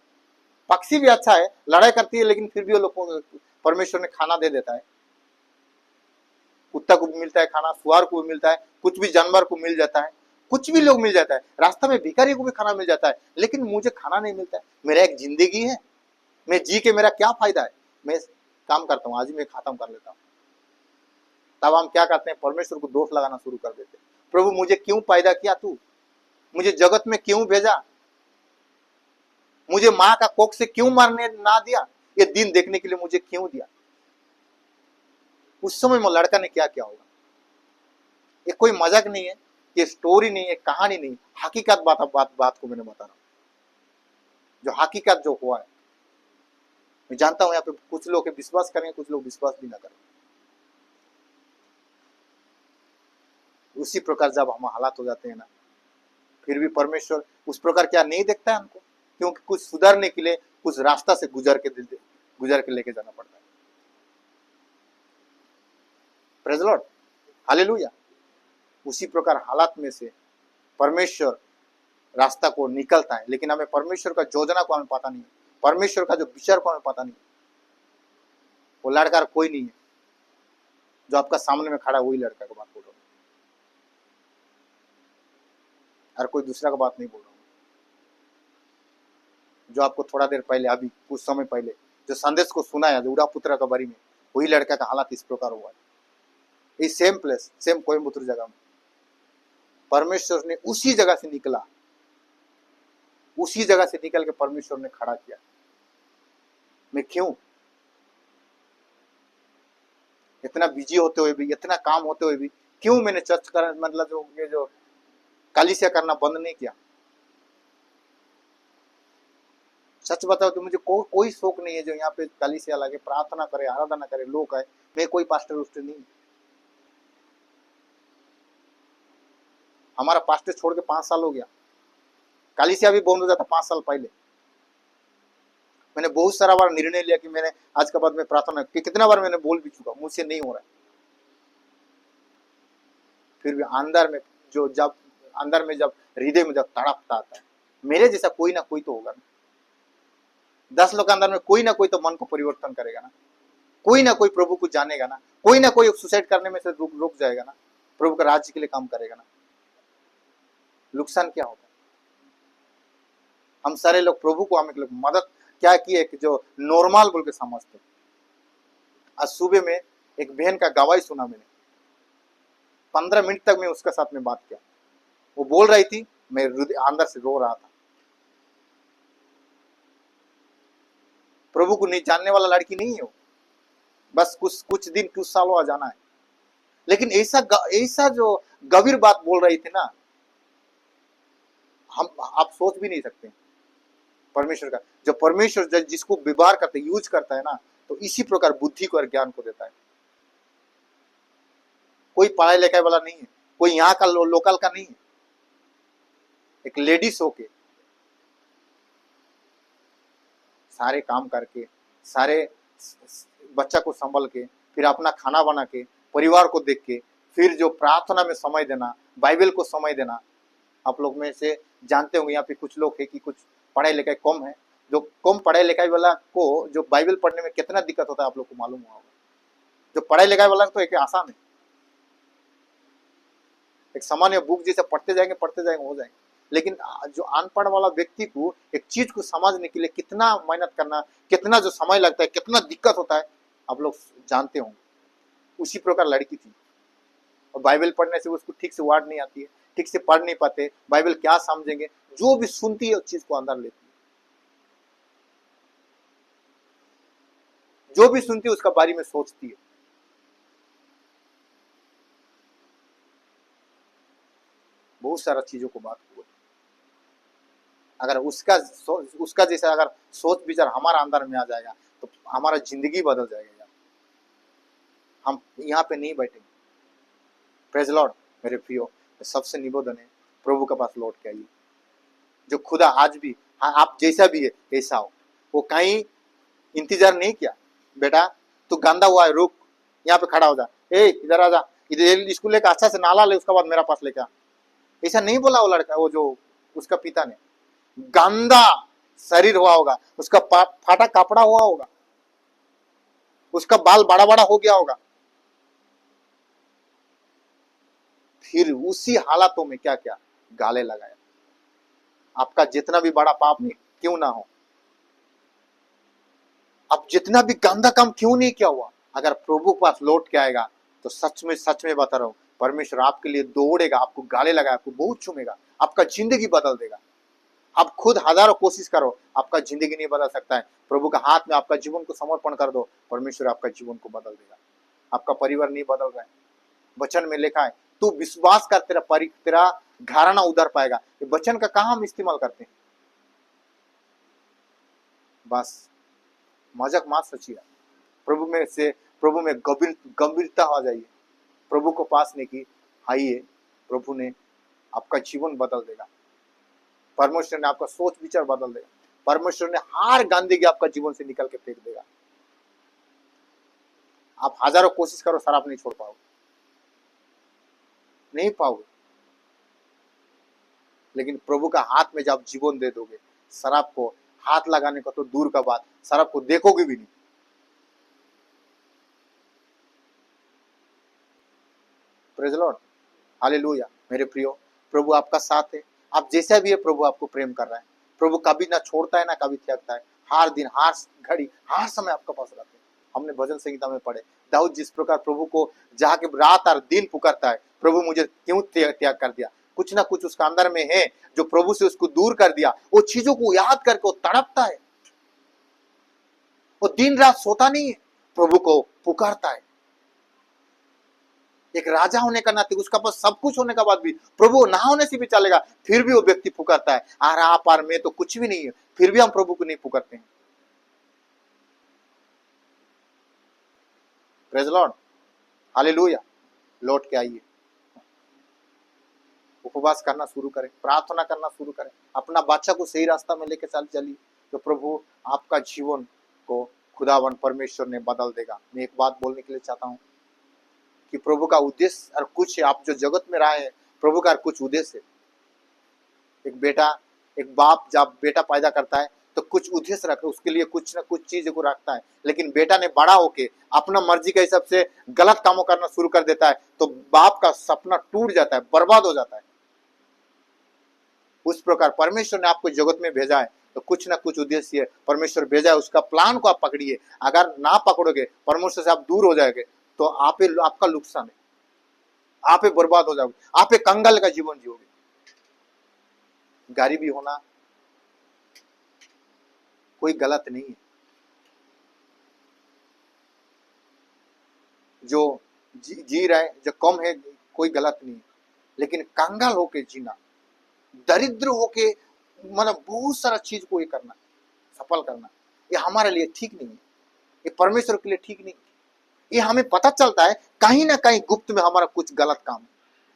पक्षी भी अच्छा है, लड़ाई करती है लेकिन फिर भी वो लोग को परमेश्वर ने खाना दे देता है। कुत्ता को भी मिलता है खाना, सुअर को भी मिलता है, कुछ भी जानवर को मिल जाता है, कुछ भी लोग मिल जाता है, रास्ता में भिखारी को भी खाना मिल जाता है, लेकिन मुझे खाना नहीं मिलता है। मेरा एक जिंदगी है, मैं जी के मेरा क्या फायदा है? मैं काम करता हूँ, आज मैं खत्म कर लेता हूँ। तब हम क्या करते हैं? परमेश्वर को दोष लगाना शुरू कर देते हैं, प्रभु मुझे क्यों पैदा किया, तू मुझे जगत में क्यों भेजा, मुझे माँ का कोख से क्यों मरने ना दिया, ये दिन देखने के लिए मुझे क्यों दिया? उस समय में लड़का ने क्या किया होगा? ये कोई मजाक नहीं है, ये स्टोरी नहीं है, कहानी नहीं, हकीकत बात को मैंने बता रहा हूँ, जो हकीकत जो हुआ है। मैं जानता हूं यहाँ पे कुछ लोग विश्वास करेंगे, कुछ लोग विश्वास भी ना करें। उसी प्रकार जब हम हालात हो जाते हैं ना, फिर भी परमेश्वर उस प्रकार क्या नहीं देखता है हमको, क्योंकि कुछ सुधारने के लिए कुछ रास्ता से गुजर के लेके जाना पड़ता है। Praise Lord, hallelujah. उसी प्रकार हालात में से परमेश्वर रास्ता को निकलता है, लेकिन हमें परमेश्वर का योजना को हमें पता नहीं है, परमेश्वर का जो विचार को हमें पता नहीं है। वो लड़का कोई नहीं है, जो आपका सामने में खड़ा वही लड़का का बात बोल रहा हूँ, और कोई दूसरा का बात नहीं बोल रहा हूँ। जो आपको थोड़ा देर पहले, अभी कुछ समय पहले जो संदेश को सुनाया, जो उड़ा पुत्र का बारी में, वही लड़का का हालत इस प्रकार हुआ है। इस सेम प्लेस, सेम कोयम्बतूर जगह में परमेश्वर ने उसी जगह से निकला, उसी जगह से निकल के परमेश्वर ने खड़ा किया। मैं क्यों इतना बिजी होते हुए भी, इतना काम होते हुए भी, क्यों मैंने चर्च कर मतलब जो कलीसिया करना बंद नहीं किया? सच बताओ तो मुझे कोई शौक नहीं है जो यहाँ पे कलीसिया लगे, प्रार्थना करे, आराधना करे, लोग आए। मैं कोई पास्टर उस्टर नहीं, हमारा पास्टर छोड़ के 5 साल हो गया, कलीसिया भी बंद हो जाता 5 साल पहले। मैंने बहुत सारा बार निर्णय लिया कि मैंने आज के बाद में प्रार्थना कि कितना बार मैंने बोल भी चुका, मुझसे नहीं हो रहा है। फिर भी अंदर में जब अंदर में जब हृदय में जब तड़पता आता है, मेरे जैसा कोई ना कोई तो होगा ना। 10 लोग के अंदर में कोई ना कोई तो मन को परिवर्तन करेगा ना, कोई ना कोई प्रभु को जानेगा ना, कोई ना कोई सुसाइड करने में से रुक जाएगा ना, प्रभु का राज्य के लिए काम करेगा ना। नुकसान क्या होगा? हम सारे लोग प्रभु को हमें मदद क्या किए कि जो नॉर्मल बोल के समझते। आज सुबह में एक बहन का गवाही सुना मैंने, 15 मिनट तक मैं उसके साथ में बात किया। वो बोल रही थी, मैं अंदर से रो रहा था। प्रभु को नहीं जानने वाला लड़की नहीं है वो, बस कुछ दिन कुछ साल वहां जाना है। लेकिन ऐसा जो गंभीर बात बोल रही थी ना, हम आप सोच भी नहीं सकते। परमेश्वर का जो परमेश्वर जिसको व्यवहार करते यूज करता है ना, तो इसी प्रकार बुद्धि को और ज्ञान को देता है। कोई पढ़ाई लिखाई वाला नहीं है, कोई यहाँ का लोकल का नहीं है। एक लेडीज होके सारे काम करके, सारे बच्चा को संभाल के, फिर अपना खाना बना के, परिवार को देख के, फिर जो प्रार्थना में समय देना, बाइबल को समय देना। आप लोग में से जानते होंगे यहाँ पे कुछ लोग है कि कुछ पढ़ाई लिखाई कम है, जो कम पढ़ाई लिखाई वाला को जो बाइबल पढ़ने में कितना दिक्कत होता है आप लोग को मालूम हुआ होगा। जो पढ़ाई लिखाई वाला तो एक आसान है, एक सामान्य बुक जैसे पढ़ते जाएंगे हो जाएंगे। लेकिन जो अनपढ़ वाला व्यक्ति को एक चीज को समझने के लिए कितना मेहनत करना, कितना जो समय लगता है, कितना दिक्कत होता है, आप लोग जानते होंगे। उसी प्रकार लड़की थी, और बाइबल पढ़ने से उसको ठीक से वर्ड नहीं आती है, ठीक से पढ़ नहीं पाते, बाइबल क्या समझेंगे, जो भी सुनती है उस चीज को अंदर लेती है, जो भी सुनती है उसका बारे में सोचती है। बहुत सारा चीजों को बात हुआ। अगर उसका जैसा अगर सोच विचार हमारा अंदर में आ जाएगा तो हमारा जिंदगी बदल जाएगा यार। हम यहाँ पे नहीं बैठेंगे। प्रेज लॉर्ड मेरे प्रियो, सबसे निवेदन है प्रभु के पास लौट के आइए। जो खुदा आज भी, हाँ आप जैसा भी है ऐसा हो, वो कहीं इंतजार नहीं किया, बेटा तू गंदा हुआ है रुक, यहाँ पे खड़ा हो जा, ए इधर आ जा, इधर स्कूल लेकर अच्छा से नाला ले, उसके बाद मेरा पास लेकर। ऐसा नहीं बोला वो लड़का, वो जो उसका पिता ने। गंदा शरीर हुआ होगा, उसका फाटा कपड़ा हुआ होगा, उसका बाल बड़ा बड़ा हो गया होगा, फिर उसी हालातों में क्या क्या गाले लगाया। आपका जितना भी बड़ा पाप नहीं क्यों ना हो, अब जितना भी गंदा काम क्यों नहीं किया हुआ, अगर प्रभु के पास लौट के आएगा तो सच में बता रहा हूं, परमेश्वर आपके लिए दौड़ेगा, आपको गाले लगाएगा, आपको बहुत चूमेगा, आपका जिंदगी बदल देगा। आप खुद हजारों कोशिश करो, आपका जिंदगी नहीं बदल सकता है। प्रभु का हाथ में आपका जीवन को समर्पण कर दो, परमेश्वर आपका जीवन को बदल देगा। आपका परिवार नहीं बदल रहा है, वचन में लिखा है तू विश्वास कर, तेरा घराना उधर पाएगा। ये वचन का कहां हम इस्तेमाल करते हैं? बस मजाक मत सोचिए, प्रभु में गंभीरता आ जाइए, प्रभु को पास नहीं की आइए, प्रभु ने आपका जीवन बदल देगा। परमेश्वर ने आपका सोच विचार बदल देगा। परमेश्वर ने हर गंदगी आपका जीवन से निकल के फेंक देगा। आप हजारों कोशिश करो, शराब नहीं छोड़ पाओगे, नहीं पाओगे। लेकिन प्रभु का हाथ में जब जीवन दे दोगे, शराब को हाथ लगाने का तो दूर का बात, शराब को देखोगे भी नहीं। प्रेज लॉर्ड, हालेलुया मेरे प्रियो, प्रभु आपका साथ है। आप जैसा भी है, प्रभु आपको प्रेम कर रहा है। प्रभु कभी ना छोड़ता है ना कभी त्यागता है, हर दिन हर घड़ी हर समय आपका पास रहते हैं। हमने भजन संहिता में पढ़े, दाऊद जिस प्रकार प्रभु को जाके रात और दिन पुकारता है, प्रभु मुझे क्यों त्याग कर दिया, कुछ ना कुछ उसका अंदर में है जो प्रभु से उसको दूर कर दिया। वो चीजों को याद करके वो तड़पता है, वो दिन रात सोता नहीं है, प्रभु को पुकारता है। एक राजा होने का नाते, उसका पास सब कुछ होने का बाद भी, प्रभु ना होने से भी चलेगा, फिर भी वो व्यक्ति पुकारता है, आर आप और मैं तो कुछ भी नहीं है, फिर भी हम प्रभु को नहीं पुकारते हैं। Praise Lord, hallelujah. लौट के आइए, उपवास करना शुरू करें, प्रार्थना करना शुरू करें, अपना बच्चा को सही रास्ता में लेके चलिए, तो प्रभु आपका जीवन को खुदावन परमेश्वर ने बदल देगा। मैं एक बात बोलने के लिए चाहता हूँ कि प्रभु का उद्देश्य और कुछ है। आप जो जगत में रहे हैं, प्रभु का कुछ उद्देश्य है। एक बाप जब बेटा पैदा करता है तो कुछ उद्देश्य रखता है, उसके लिए कुछ ना कुछ चीज को रखता है। लेकिन बेटा ने बड़ा होके अपना मर्जी के हिसाब से गलत कामों करना शुरू कर देता है तो बाप का सपना टूट जाता है, बर्बाद हो जाता है। उस प्रकार परमेश्वर ने आपको जगत में भेजा है तो कुछ ना कुछ उद्देश्य है। परमेश्वर भेजा है, उसका प्लान को आप पकड़िए। अगर ना पकड़ोगे, परमेश्वर से आप दूर हो जाएंगे तो आपका नुकसान है, आप बर्बाद हो जाओगे, आप कंगाल का जीवन जियोगे। गरीबी होना कोई गलत नहीं है, जो जी रहे जो कम है कोई गलत नहीं है। लेकिन कंगाल होके जीना, दरिद्र होके मतलब बहुत सारा चीज को ये करना, सफल करना, ये हमारे लिए ठीक नहीं है, ये परमेश्वर के लिए ठीक नहीं है। ये हमें पता चलता है कहीं ना कहीं गुप्त में हमारा कुछ गलत काम है,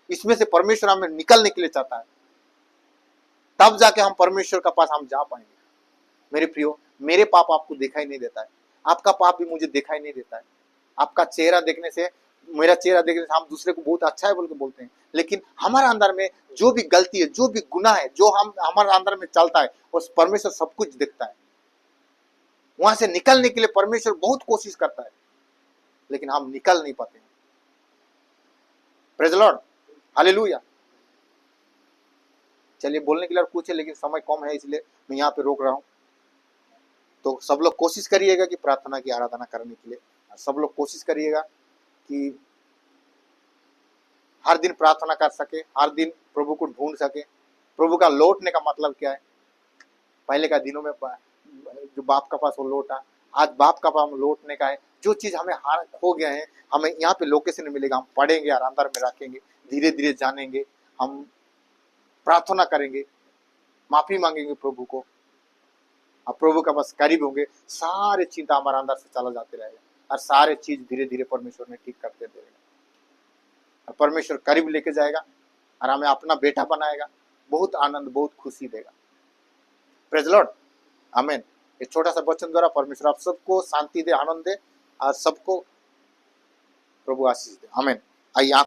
इसमें से परमेश्वर हमें निकलने के लिए चाहता है, तब जाके हम परमेश्वर का पास हम जा पाएंगे। मेरे प्रियो, मेरे पाप आपको दिखाई नहीं देता है, आपका पाप भी मुझे दिखाई नहीं देता है। आपका चेहरा देखने से, मेरा चेहरा देखने से हम दूसरे को बहुत अच्छा है बोल के बोलते हैं, लेकिन हमारे अंदर में जो भी गलती है, जो भी गुनाह है, जो हमारे अंदर में चलता है, उस परमेश्वर सब कुछ देखता है। वहां से निकलने के लिए परमेश्वर बहुत कोशिश करता है, लेकिन हम निकल नहीं पाते हैं। Praise the Lord, hallelujah. चलिए, बोलने के लिए कुछ है लेकिन समय कम है, इसलिए मैं यहाँ पे रोक रहा हूँ। तो सब लोग कोशिश करिएगा कि प्रार्थना की आराधना करने के लिए, सब लोग कोशिश करिएगा कि हर दिन प्रार्थना कर सके, हर दिन प्रभु को ढूंढ सके। प्रभु का लौटने का मतलब क्या है? पहले का दिनों में जो बाप का पास वो लौटा, आज बाप का पास लौटने का है। जो चीज हमें खो गया है, हमें यहाँ पे लोकेशन मिलेगा, हम पढ़ेंगे और अंदर में रखेंगे, धीरे धीरे जानेंगे, हम प्रार्थना करेंगे, माफी मांगेंगे प्रभु को, अब प्रभु का पास करीब होंगे, सारे चिंता हमारे अंदर से चला जाते रहेगा और सारे चीज धीरे धीरे परमेश्वर ने ठीक करते रहेगा। परमेश्वर करीब लेके जाएगा और हमें अपना बेटा बनाएगा, बहुत आनंद, बहुत खुशी देगा। प्रेज लॉर्ड, आमीन। ये छोटा सा वचन द्वारा परमेश्वर आप सबको शांति दे, आनंद दे और सबको प्रभु आशीष दे। आमीन। आइए